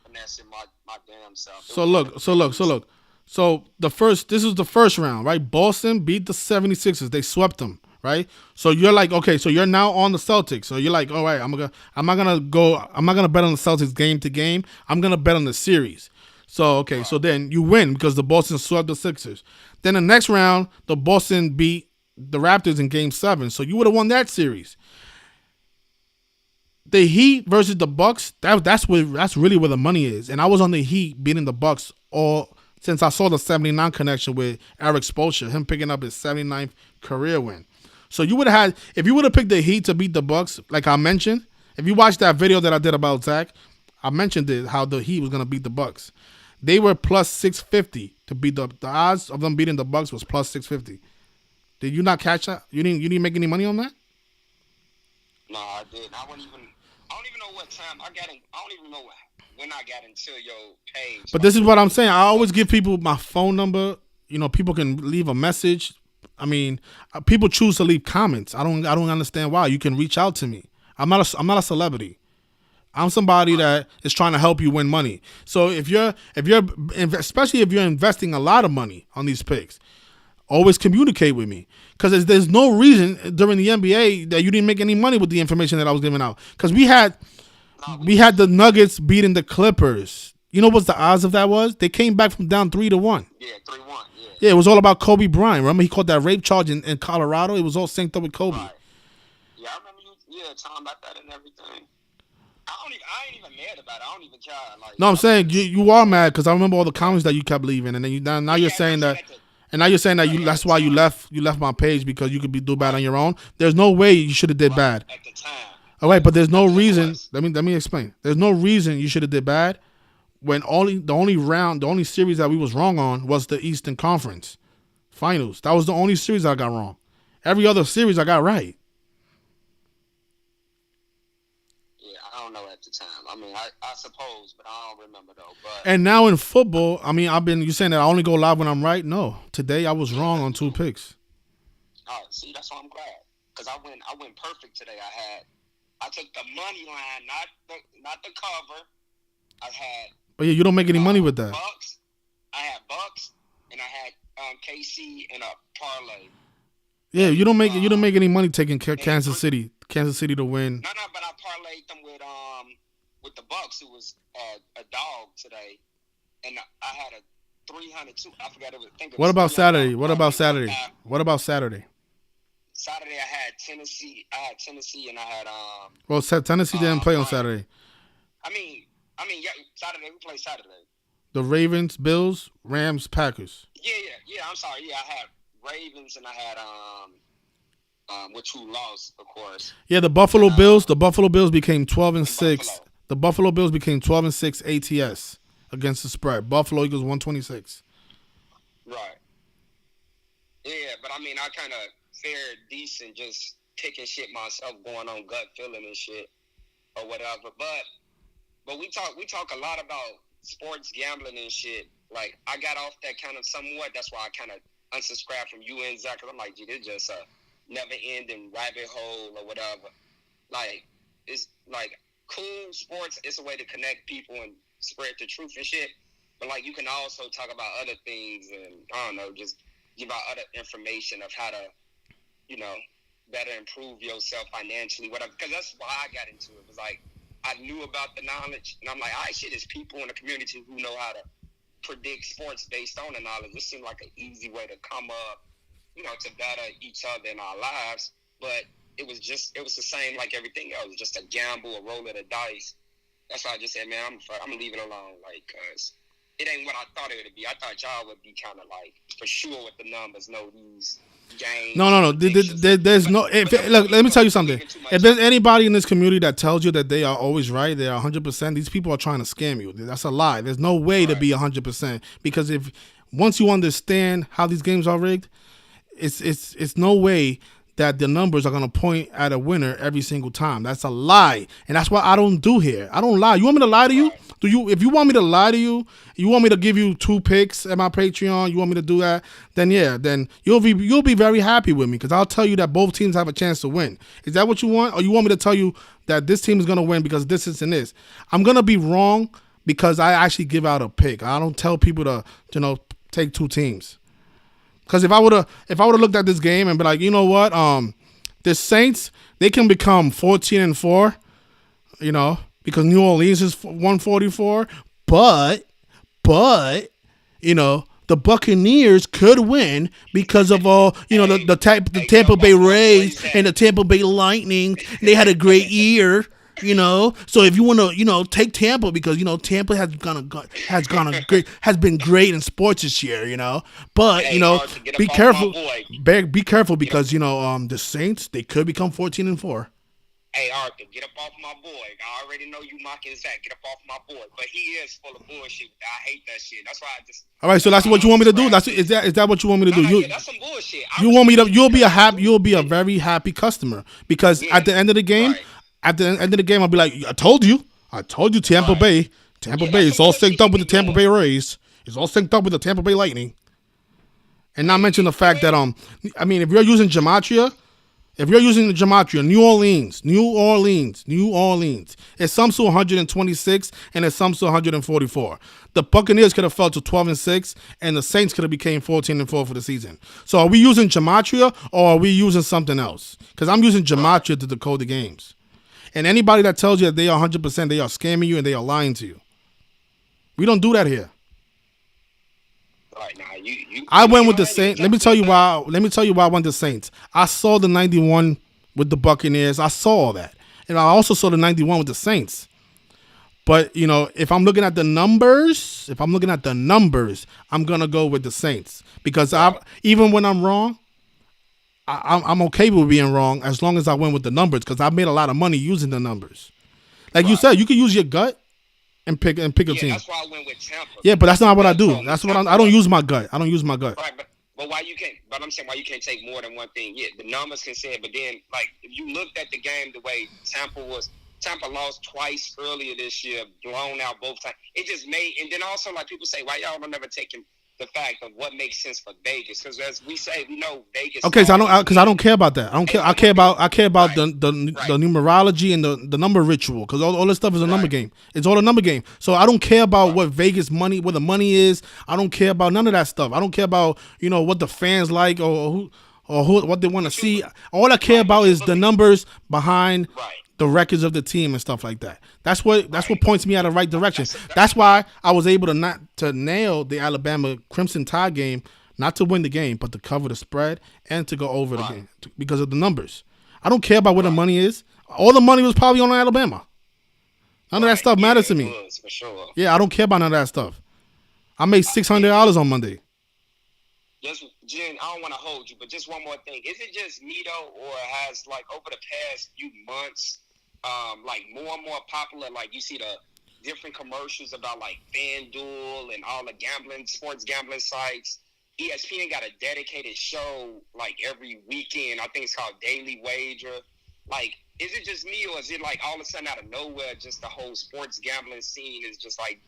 finesse in my damn self. So look. So this is the first round, right? Boston beat the 76ers. They swept them, right? So you're like, okay, so you're now on the Celtics. So you're like, all right, I'm not gonna bet on the Celtics game to game. I'm gonna bet on the series. So okay, so then you win because the Boston swept the Sixers. Then the next round, the Boston beat the Raptors in Game 7. So you would have won that series. The Heat versus the Bucks, that's really where the money is. And I was on the Heat beating the Bucks all since I saw the 79 connection with Eric Spoelstra, him picking up his 79th career win. So you would have had, if you would have picked the Heat to beat the Bucks, like I mentioned, if you watched that video that I did about Zach, I mentioned how the Heat was gonna beat the Bucks. They were plus 650 to beat the odds of them beating the Bucks was plus 650. Did you not catch that? You didn't make any money on that? No, I didn't. I don't even know what time I got in. I don't even know when I got into your page. But this is what I'm saying. I always give people my phone number. People can leave a message. I mean, people choose to leave comments. I don't understand why. You can reach out to me. I'm not a celebrity. I'm somebody that is trying to help you win money. So especially if you're investing a lot of money on these picks, always communicate with me, because there's no reason during the NBA that you didn't make any money with the information that I was giving out. Because we had the Nuggets beating the Clippers. You know what the odds of that was? They came back from down 3-1. Yeah, 3-1. Yeah, it was all about Kobe Bryant. Remember he caught that rape charge in Colorado? It was all synced up with Kobe. Right. Yeah, I remember you talking about that and everything. I ain't even mad about it. I don't even care. No, I'm saying you are mad because I remember all the comments that you kept leaving, and then now you're saying that. And now you're saying that that's why you left my page, because you could do bad on your own. There's no way you should have did bad. At the time. All right, but there's no reason. Nonetheless. Let me explain. There's no reason you should have did bad when the only series that we was wrong on was the Eastern Conference Finals. That was the only series I got wrong. Every other series I got right. Yeah, I don't know at the time. I mean, I suppose, but I don't remember though. But And now in football, I mean, you saying that I only go live when I'm right? No, today I was wrong on 2 picks. oh, see, that's why I'm glad because I went perfect today. I took the money line, not the cover. I had. But yeah, you don't make any money with that. Bucks. I had Bucks, and I had KC in a parlay. Yeah, you don't make any money taking Kansas City to win. No, but I parlayed them with the Bucks, who was a dog today, and I had a 300 too. I forgot it was. What about Saturday? What about Saturday? What about Saturday? Saturday I had Tennessee. And I had Well, Tennessee didn't play on Saturday. I mean, yeah, Saturday we played Saturday. The Ravens, Bills, Rams, Packers. Yeah. I'm sorry. Yeah, I had Ravens and I had which who lost, of course. Yeah, the Buffalo Bills. The Buffalo Bills became 12-6. The Buffalo Bills became 12-6 ATS against the spread. Buffalo Eagles 126. Right. Yeah, but I mean, I kind of fared decent, just picking shit myself, going on gut feeling and shit or whatever. But we talk a lot about sports gambling and shit. Like, I got off that kind of somewhat. That's why I kind of unsubscribed from you and Zach. Cause I'm like, gee, this just a never-ending rabbit hole or whatever. Like, it's like cool sports. It's a way to connect people and spread the truth and shit. But like, you can also talk about other things and I don't know, just give out other information of how to, you know, better improve yourself financially, whatever. Because that's why I got into it. It was like, I knew about the knowledge, and I'm like, all right, shit, there's people in the community who know how to predict sports based on the knowledge. This seemed like an easy way to come up, you know, to better each other in our lives. But it was the same like everything else, just a gamble, a roll of the dice. That's why I just said, man, I'm gonna leave it alone, like, cause it ain't what I thought it would be. I thought y'all would be kind of like for sure with the numbers, know these games. No. There's no. Look, let me tell you something. If there's anybody in this community that tells you that they are always right, they are 100%. These people are trying to scam you. That's a lie. There's no way to be 100% because if once you understand how these games are rigged, it's no way that the numbers are gonna point at a winner every single time. That's a lie, and that's what I don't do here. I don't lie. You want me to lie to you? Do you? If you want me to lie to you, you want me to give you 2 picks at my Patreon. You want me to do that? Then yeah, then you'll be very happy with me because I'll tell you that both teams have a chance to win. Is that what you want, or you want me to tell you that this team is gonna win because this and this? I'm gonna be wrong because I actually give out a pick. I don't tell people to take 2 teams. Because if I would have looked at this game and be like, you know what, the Saints, they can become 14-4, because New Orleans is 144, but the Buccaneers could win because of all the Tampa Bay Rays and the Tampa Bay Lightning. They had a great year. So if you want to, take Tampa because Tampa has been great in sports this year, but be careful, be careful because the Saints, they could become 14-4. Hey Arthur, get up off my boy. I already know you mocking Zach. Get up off my boy, but he is full of bullshit. I hate that shit. That's why I just. All right, so that's what you want me to do. Is that what you want me to do? Yeah, that's some bullshit. You'll be a very happy customer because at the end of the game. Right. At the end of the game, I'll be like, I told you, Tampa Bay is all synced up with the Tampa Bay Rays. It's all synced up with the Tampa Bay Lightning. And not mention the fact that, if you're using gematria, New Orleans, it sums to 126 and it sums to 144. The Buccaneers could have fell to 12-6 and the Saints could have became 14-4 for the season. So are we using gematria or are we using something else? Because I'm using gematria to decode the games. And anybody that tells you that they are 100%, they are scamming you and they are lying to you. We don't do that here. Right, now, I went with the Saints. Let me tell you why I went the Saints. I saw the 91 with the Buccaneers. I saw all that. And I also saw the 91 with the Saints. But, if I'm looking at the numbers, I'm going to go with the Saints. Because even when I'm wrong, I'm okay with being wrong as long as I win with the numbers because I made a lot of money using the numbers. Like you said, you can use your gut and pick a team. That's why I went with Tampa. Yeah, but that's not what I do. So That's what I don't use my gut. I don't use my gut. Right, but why you can't? But I'm saying why you can't take more than one thing. Yeah, the numbers can say it, but then like if you looked at the game the way Tampa lost twice earlier this year, blown out both times. It just made, and then also like people say, why y'all don't ever take the fact of what makes sense for Vegas? Because as we say, we know Vegas. Okay, so I don't care about that. I care about the numerology and the number ritual because all this stuff is a number game. It's all a number game. So I don't care about what Vegas money, where the money is. I don't care about none of that stuff. I don't care about what the fans like or what they want to see. All I care about is the numbers behind the records of the team and stuff like that. That's what points me out of the right direction. That's why I was able to nail the Alabama Crimson Tide game, not to win the game, but to cover the spread and to go over the game because of the numbers. I don't care about where the money is. All the money was probably on Alabama. None of that stuff matters to me. For sure. Yeah, I don't care about none of that stuff. I made $600 on Monday. Jen, I don't want to hold you, but just one more thing. Is it just me though, or has like over the past few months, like more and more popular, like you see the different commercials about like FanDuel and all the sports gambling sites. ESPN got a dedicated show like every weekend. I think it's called Daily Wager. Like, is it just me, or is it like all of a sudden out of nowhere, just the whole sports gambling scene is just like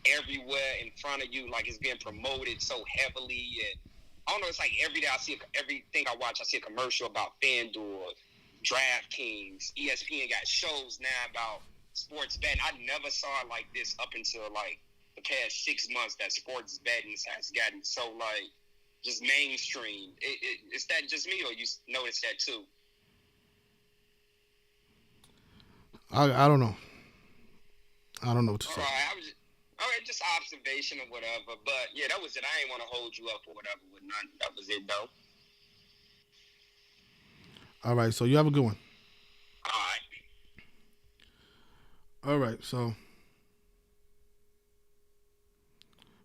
everywhere in front of you, like it's being promoted so heavily? And I don't know, it's like every day everything I watch, I see a commercial about FanDuel, DraftKings. ESPN got shows now about sports betting. I never saw it like this up until like the past 6 months that sports betting has gotten so like just mainstream. Is that just me, or you notice that too? I don't know. I don't know what to say. All right, just observation or whatever. But yeah, that was it. I ain't want to hold you up or whatever with none. That was it though. All right, so you have a good one. All right, so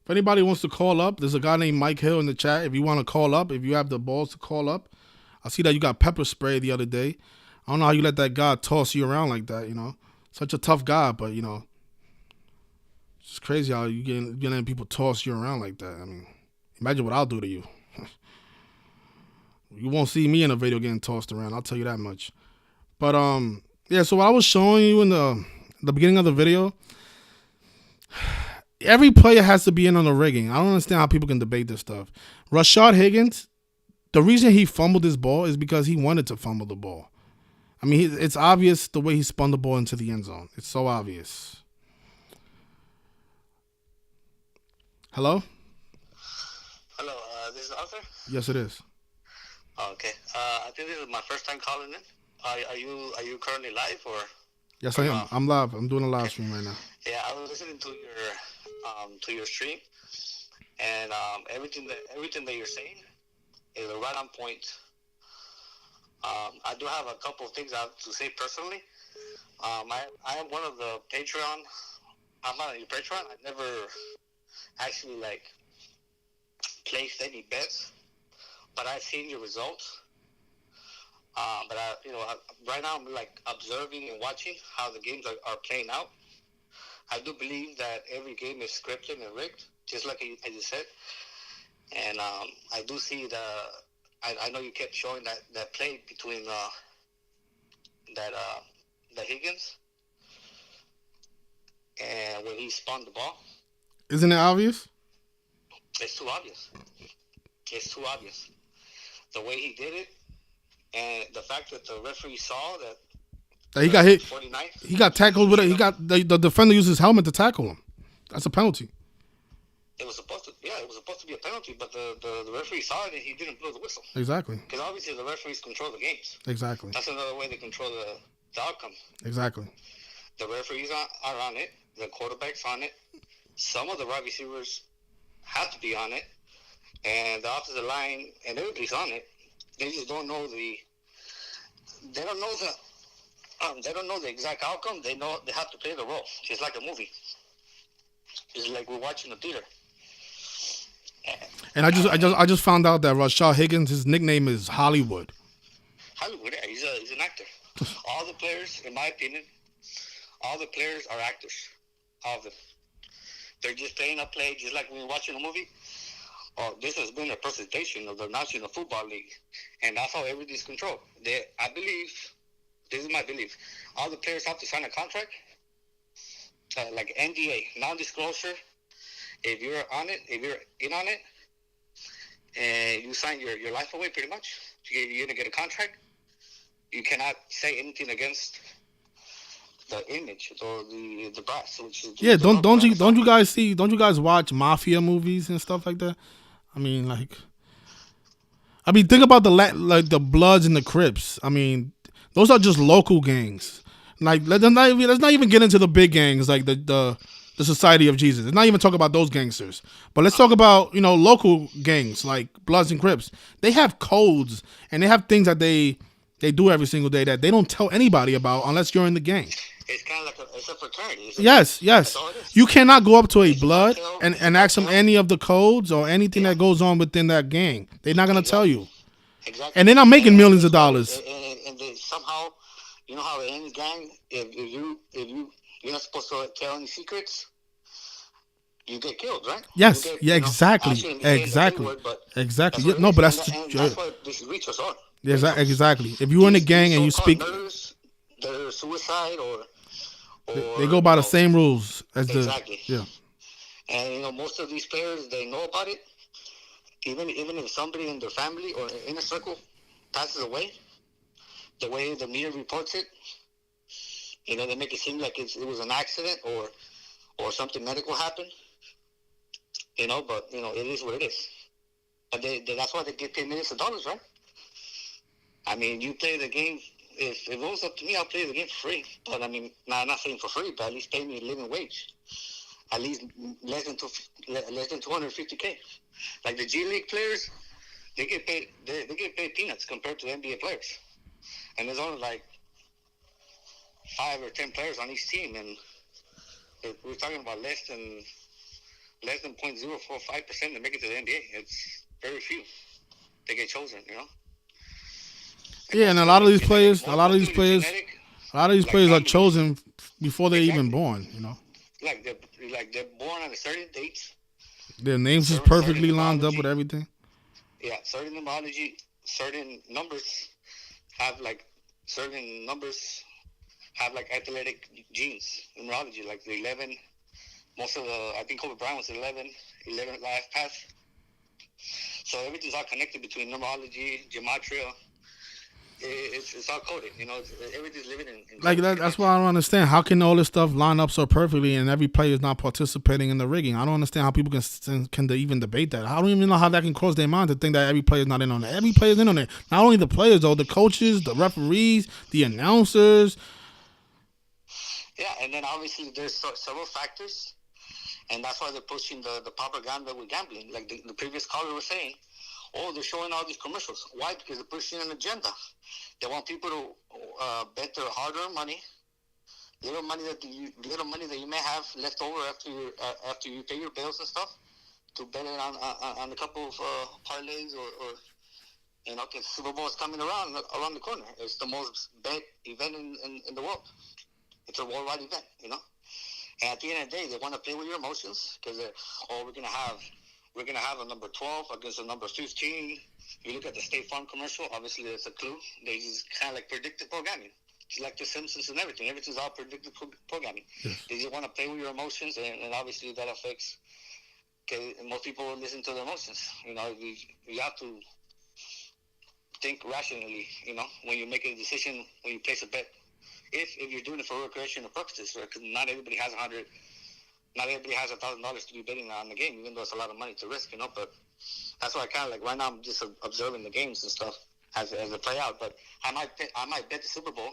if anybody wants to call up, there's a guy named Mike Hill in the chat. If you want to call up, if you have the balls to call up. I see that you got pepper spray the other day. I don't know how you let that guy toss you around like that, Such a tough guy, but, it's just crazy how you letting people toss you around like that. I mean, imagine what I'll do to you. You won't see me in a video getting tossed around, I'll tell you that much. But, yeah, so what I was showing you in the beginning of the video, every player has to be in on the rigging. I don't understand how people can debate this stuff. Rashard Higgins, the reason he fumbled this ball is because he wanted to fumble the ball. I mean, it's obvious the way he spun the ball into the end zone. It's so obvious. Hello? Hello, this is Arthur? Yes, it is. Okay. I think this is my first time calling in. Are you currently live or? Yes, I am. I'm live. I'm doing a live stream right now. Yeah, I was listening to your stream, and everything that you're saying is right on point. I do have a couple of things I have to say personally. I am one of the Patron. I'm not a Patron. I never actually placed any bets, but I've seen your results. But right now I'm observing and watching how the games are playing out. I do believe that every game is scripted and rigged, just like I just said. And I do see I know you kept showing that play between the Higgins and when he spun the ball. Isn't it obvious? It's too obvious. It's too obvious. The way he did it, and the fact that the referee saw that he got hit. 49. He got tackled with it. He got the defender used his helmet to tackle him. That's a penalty. It was supposed to be a penalty, but the referee saw it and he didn't blow the whistle. Exactly. Because obviously the referees control the games. Exactly. That's another way they control the outcome. Exactly. The referees are on it. The quarterback's on it. Some of the wide receivers have to be on it, and the opposite line and everybody's on it. They just don't know the exact outcome. They know they have to play the role. It's like a movie. It's like we're watching a theater. And I just found out that Rashard Higgins, his nickname is Hollywood. Hollywood, yeah, he's an actor. All the players, in my opinion, all the players are actors. All of them. They're just playing a play, just like when you're watching a movie. Oh, this has been a presentation of the National Football League, and that's how everything's controlled. I believe, this is my belief, all the players have to sign a contract, like NDA, non-disclosure. If you're on it, if you're in on it, and you sign your life away, pretty much, you're gonna get a contract. You cannot say anything against the image or the brass, which is Yeah, don't you guys watch mafia movies and stuff like that? I mean, think about the Bloods and the Crips. I mean, those are just local gangs. Like let's not even get into the big gangs like the Society of Jesus. Let's not even talk about those gangsters. But let's talk about local gangs like Bloods and Crips. They have codes and they have things that they do every single day that they don't tell anybody about unless you're in the gang. It's kind of like it's a fraternity. Yes. You cannot go up to a Blood and ask them any of the codes or anything that goes on within that gang. They're not going to tell you. Exactly. And they're not making millions of dollars. And they somehow, you know how in any gang, if you're not supposed to tell any secrets, you get killed, right? Yes. Exactly. Exactly. No, but that's what these reachers are. Exactly. If you're in a gang and you speak, they're suicide or they go by the same rules as exactly. Yeah. And most of these players, they know about it. Even if somebody in their family or inner circle passes away, the way the media reports it, they make it seem like it was an accident or something medical happened. But it is what it is. But that's why they get paid millions of dollars, right? I mean, you play the game. If it was up to me, I'll play the game for free. But I mean, I'm not saying for free, but at least pay me a living wage. At least less than 250K. Like the G League players, they get paid. They get paid peanuts compared to the NBA players. And there's only like 5 or 10 players on each team, and we're talking about less than 0.045% to make it to the NBA. It's very few. They get chosen, Yeah, and a lot of these players are chosen before they're even born. Like they're born on a certain date. Their names is perfectly lined up with everything. Yeah, certain numerology, certain numbers have like athletic genes. Numerology, like the 11. Most of I think Kobe Bryant was 11 life path. So everything's all connected between numerology, gematria. It's all coded, everything's living in like that. That's why I don't understand. How can all this stuff line up so perfectly and every player is not participating in the rigging? I don't understand how people can even debate that. I don't even know how that can cross their mind to think that every player is not in on it. Every player is in on it. Not only the players though, the coaches, the referees, the announcers. Yeah, and then obviously there's several factors, and that's why they're pushing the propaganda with gambling. Like the previous caller was saying, they're showing all these commercials. Why? Because they're pushing an agenda. They want people to bet their hard-earned money, little money that you may have left over after you pay your bills and stuff, to bet it on a couple of parlays or because Super Bowl is coming around the corner. It's the most bet event in the world. It's a worldwide event, And at the end of the day, they want to play with your emotions because we're gonna have a number 12 against a number 15. You look at the State Farm commercial. Obviously, it's a clue. They just kind of like predictive programming. It's like The Simpsons and everything. Everything's all predictive programming. Yes. They just want to play with your emotions, and obviously that affects. Okay, most people listen to their emotions. You have to think rationally. When you make a decision, when you place a bet, if you're doing it for recreational purposes, because not everybody has $1,000 to be betting on the game, even though it's a lot of money to risk, But that's why I kind of like right now I'm just observing the games and stuff as they play out. But I might bet the Super Bowl,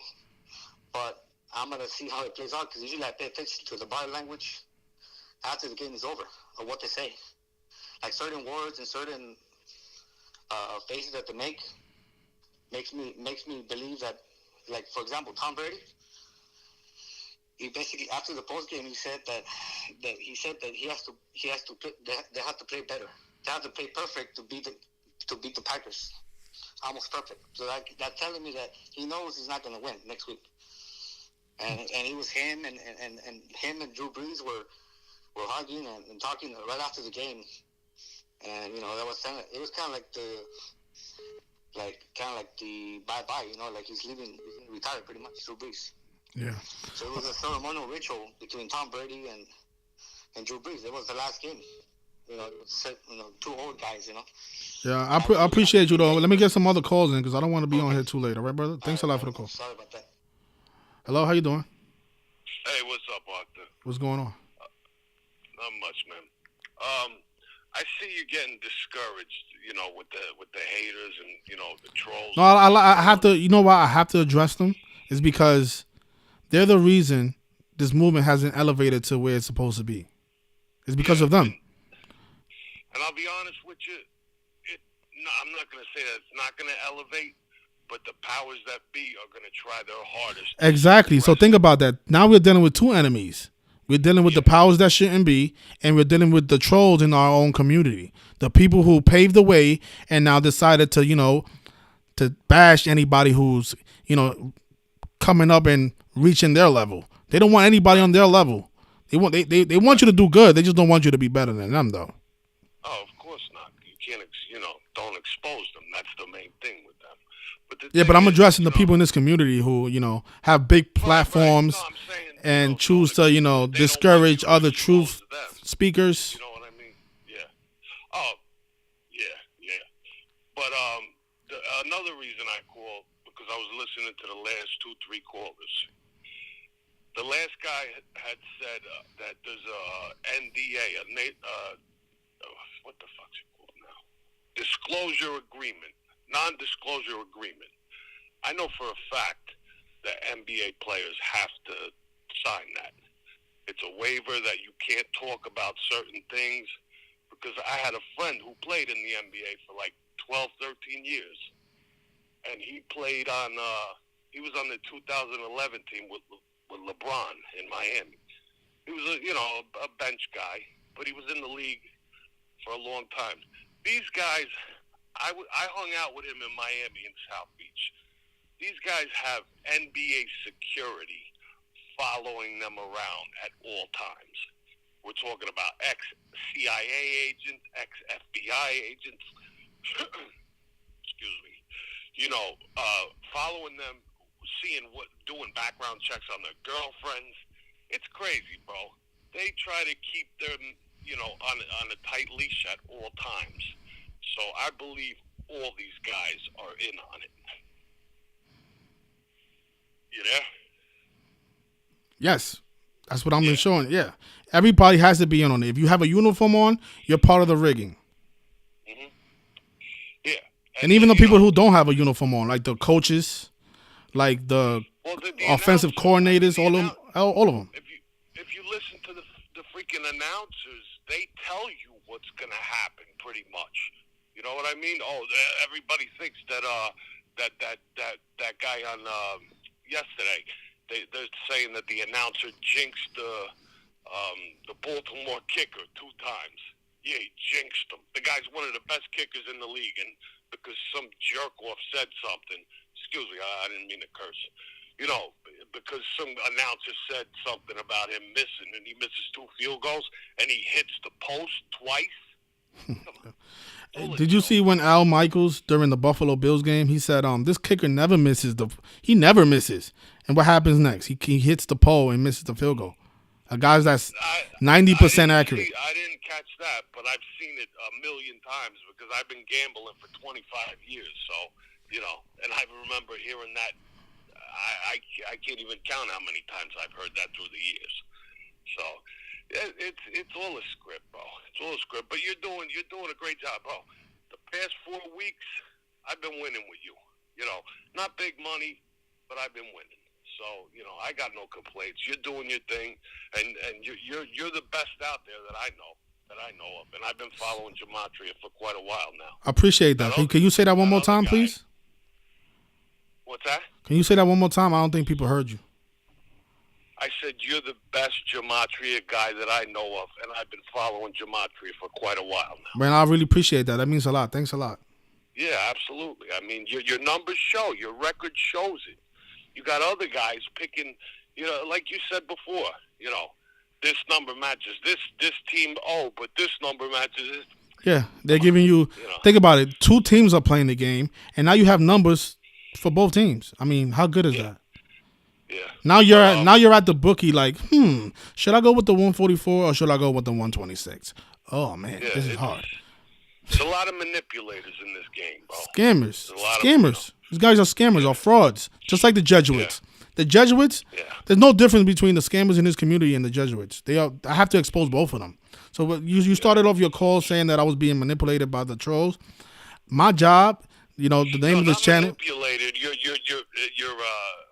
but I'm gonna see how it plays out because usually I pay attention to the body language after the game is over or what they say, like certain words and certain faces that they makes me believe that, like for example, Tom Brady. He basically after the post game he said that they have to play better. they have to play perfect to beat the Packers. Almost perfect. So that's telling me that he knows he's not going to win next week. And it was him and him and Drew Brees were hugging and talking right after the game. And that was it was kind of like the bye-bye, like he's leaving, he's going to retire pretty much, Drew Brees. Yeah. So it was a ceremonial ritual between Tom Brady and Drew Brees. It was the last game. Two old guys, Yeah, I appreciate you, though. Let me get some other calls in because I don't want to be on here too late. All right, brother? Thanks a lot for the call. Sorry about that. Hello, how you doing? Hey, what's up, Arthur? What's going on? Not much, man. I see you getting discouraged, with the haters and the trolls. No, I have to. You know why I have to address them? Is because they're the reason this movement hasn't elevated to where it's supposed to be. It's because of them. And I'll be honest with you, I'm not going to say that it's not going to elevate, but the powers that be are going to try their hardest. Exactly. So think about that. Now we're dealing with two enemies. We're dealing with the powers that shouldn't be, and we're dealing with the trolls in our own community. The people who paved the way and now decided to, to bash anybody who's, coming up and reaching their level. They don't want anybody on their level. They want you to do good. They just don't want you to be better than them, though. Oh, of course not. You can't, don't expose them. That's the main thing with them. But I'm addressing the people in this community who, have big platforms and choose to, discourage other truth speakers. You know what I mean? Yeah. Oh, yeah. But another reason I called, because I was listening to the last 2-3 callers. The last guy had said that there's a NDA, what the fuck's it called now? Disclosure agreement, non-disclosure agreement. I know for a fact that NBA players have to sign that. It's a waiver that you can't talk about certain things, because I had a friend who played in the NBA for like 12, 13 years. And he played he was on the 2011 team with LeBron in Miami. He was a bench guy, but he was in the league for a long time. These guys, I hung out with him in Miami in South Beach. These guys have NBA security following them around at all times. We're talking about ex-CIA agents, ex-FBI agents, excuse me, following them, doing background checks on their girlfriends. It's crazy, bro. They try to keep them, on a tight leash at all times. So I believe all these guys are in on it. You there? Yes. That's what I'm showing. Yeah. Everybody has to be in on it. If you have a uniform on, you're part of the rigging. Mm-hmm. Yeah. And even the people who don't have a uniform on, like the coaches, like the offensive coordinators, all of them. If you listen to the freaking announcers, they tell you what's going to happen pretty much. You know what I mean? Oh, everybody thinks that that guy on yesterday, they're saying that the announcer jinxed the Baltimore kicker 2 times. Yeah, he jinxed him. The guy's one of the best kickers in the league, and because some jerk-off said something, excuse me, I didn't mean to curse, because some announcer said something about him missing, and he misses 2 field goals, and he hits the post twice. Did you see when Al Michaels, during the Buffalo Bills game, he said, this kicker never misses he never misses. And what happens next? He hits the pole and misses the field goal. A guy's that's 90% accurate. I didn't catch that, but I've seen it a million times because I've been gambling for 25 years. So, and I remember hearing that. I can't even count how many times I've heard that through the years. So, it's all a script, bro. It's all a script. But you're doing a great job, bro. The past 4 weeks, I've been winning with you. Not big money, but I've been winning. So, I got no complaints. You're doing your thing, and you're the best out there that I know of. And I've been following Gematria for quite a while now. I appreciate that. Can you say that one more time, please? What's that? Can you say that one more time? I don't think people heard you. I said, you're the best gematria guy that I know of, and I've been following gematria for quite a while now. Man, I really appreciate that. That means a lot. Thanks a lot. Yeah, absolutely. I mean, your numbers show, your record shows it. You got other guys picking, like you said before, this number matches this team. Oh, but this number matches this. Yeah, they're giving you. Think about it. Two teams are playing the game, and now you have numbers for both teams. I mean, how good is that? Yeah. Now you're at the bookie. Like, should I go with the 144 or should I go with the 126? Oh man, this is hard. There's a lot of manipulators in this game, bro. Scammers. These guys are scammers or frauds, just like the Jesuits. Yeah. The Jesuits. Yeah. There's no difference between the scammers in this community and the Jesuits. I have to expose both of them. So you started off your call saying that I was being manipulated by the trolls. My job, the name of this channel. Manipulated. You're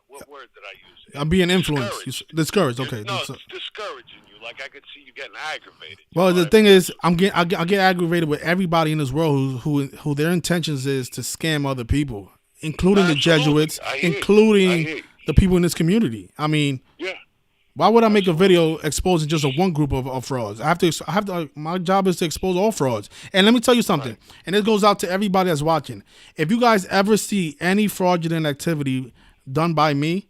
what word did I use? I'm being influenced. Discouraged. Okay. No, it's discouraging you. Like I could see you getting aggravated. Well, the thing is, I get aggravated with everybody in this world who their intentions is to scam other people, including the Jesuits, including the people in this community. I mean, why would I make a video exposing just one group of frauds? I have to. My job is to expose all frauds. And let me tell you something. And this goes out to everybody that's watching. If you guys ever see any fraudulent activity done by me,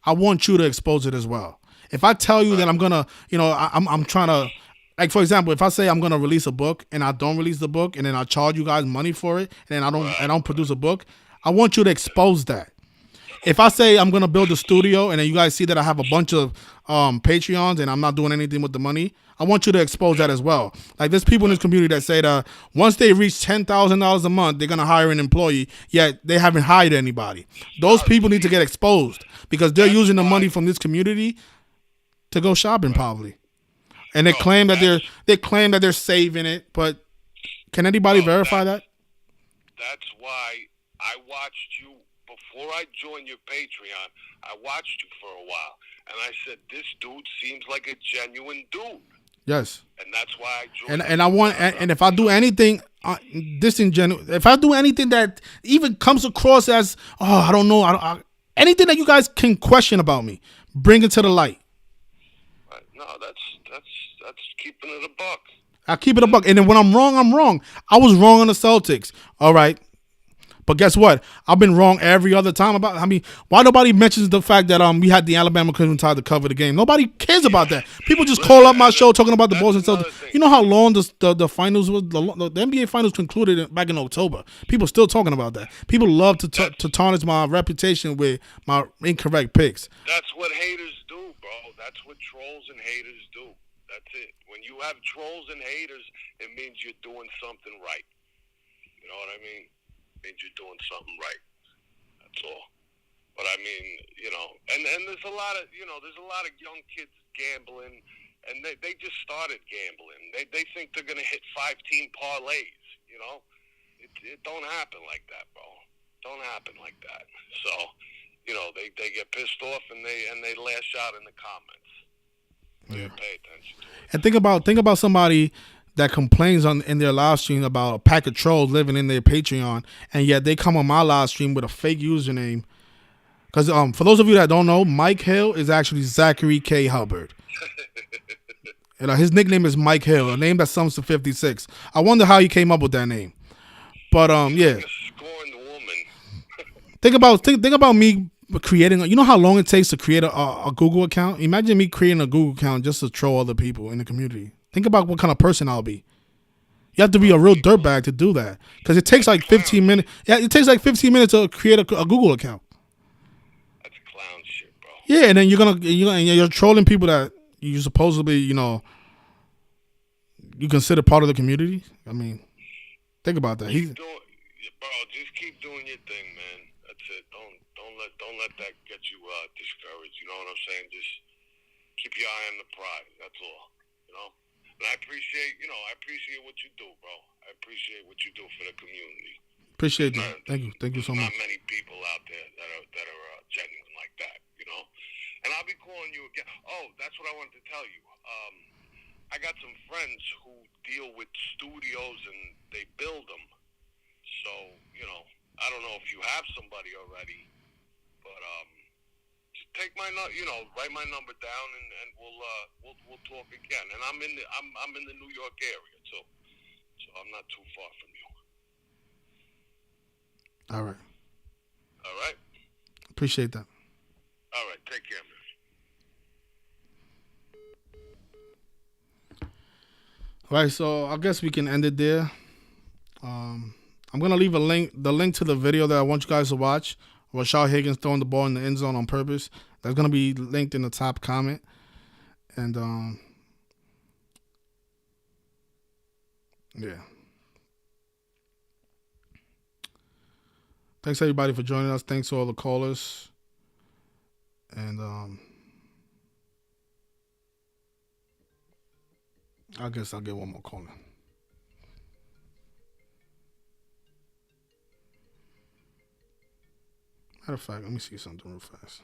I want you to expose it as well. If I tell you that I'm gonna, I'm trying to, like for example, if I say I'm gonna release a book and I don't release the book and then I charge you guys money for it and then I don't produce a book, I want you to expose that. If I say I'm gonna build a studio and then you guys see that I have a bunch of Patreons and I'm not doing anything with the money, I want you to expose that as well. Like there's people in this community that say that once they reach $10,000 a month, they're gonna hire an employee, yet they haven't hired anybody. Those people need to get exposed because they're using the money from this community to go shopping probably. And they claim that they're saving it, but can anybody verify that? That's why I watched you before I joined your Patreon. I watched you for a while, and I said, this dude seems like a genuine dude. Yes. And that's why I joined. And if I do anything disingenuous, if I do anything that even comes across as, I don't know, anything that you guys can question about me, bring it to the light. No, that's keeping it a buck. I keep it a buck. And then when I'm wrong, I'm wrong. I was wrong on the Celtics. All right. But guess what? I've been wrong every other time why nobody mentions the fact that we had the Alabama Crimson Tide to cover the game? Nobody cares about that. People just call up my show talking about the Boston Celtics. You know how long the finals was? The NBA finals concluded back in October. People still talking about that. People love to tarnish my reputation with my incorrect picks. That's what haters do, bro. That's what trolls and haters do. That's it. When you have trolls and haters, it means you're doing something right. You know what I mean? Means you're doing something right. That's all. But I mean, and there's a lot of young kids gambling, and they just started gambling. They think they're gonna hit 5-team parlays. It don't happen like that, bro. Don't happen like that. So, they get pissed off and they lash out in the comments. Yeah. Pay attention to it. And think about somebody that complains in their live stream about a pack of trolls living in their Patreon, and yet they come on my live stream with a fake username. Because for those of you that don't know, Mike Hill is actually Zachary K. Hubbard. And his nickname is Mike Hill, a name that sums to 56. I wonder how he came up with that name. But yeah. Think about me creating. You know how long it takes to create a Google account? Imagine me creating a Google account just to troll other people in the community. Think about what kind of person I'll be. You have to be a real dirtbag to do that because it takes like 15 minutes. Yeah, it takes like 15 minutes to create a Google account. That's clown shit, bro. Yeah, and then you're trolling people that you supposedly you consider part of the community. I mean, think about that. Just keep doing your thing, man. That's it. Don't let that get you discouraged. You know what I'm saying? Just keep your eye on the prize. That's all. And I appreciate what you do, bro. I appreciate what you do for the community. Appreciate that. Thank you so much. Not many people out there that are genuine like that, And I'll be calling you again. Oh, that's what I wanted to tell you. I got some friends who deal with studios and they build them. So, I don't know if you have somebody already, but just take my write my number down, and we'll talk again. And I'm in the New York area too, so I'm not too far from you. All right. All right. Appreciate that. All right. Take care, man. All right, so I guess we can end it there. I'm gonna leave the link to the video that I want you guys to watch. Rashard Higgins throwing the ball in the end zone on purpose. That's gonna be linked in the top comment. And yeah. Thanks everybody for joining us. Thanks to all the callers. And I guess I'll get one more caller. Matter of fact, let me see something real fast.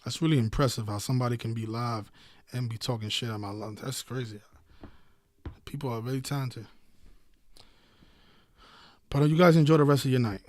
That's really impressive how somebody can be live and be talking shit at my lunch. That's crazy. People are really talented. But you guys enjoy the rest of your night.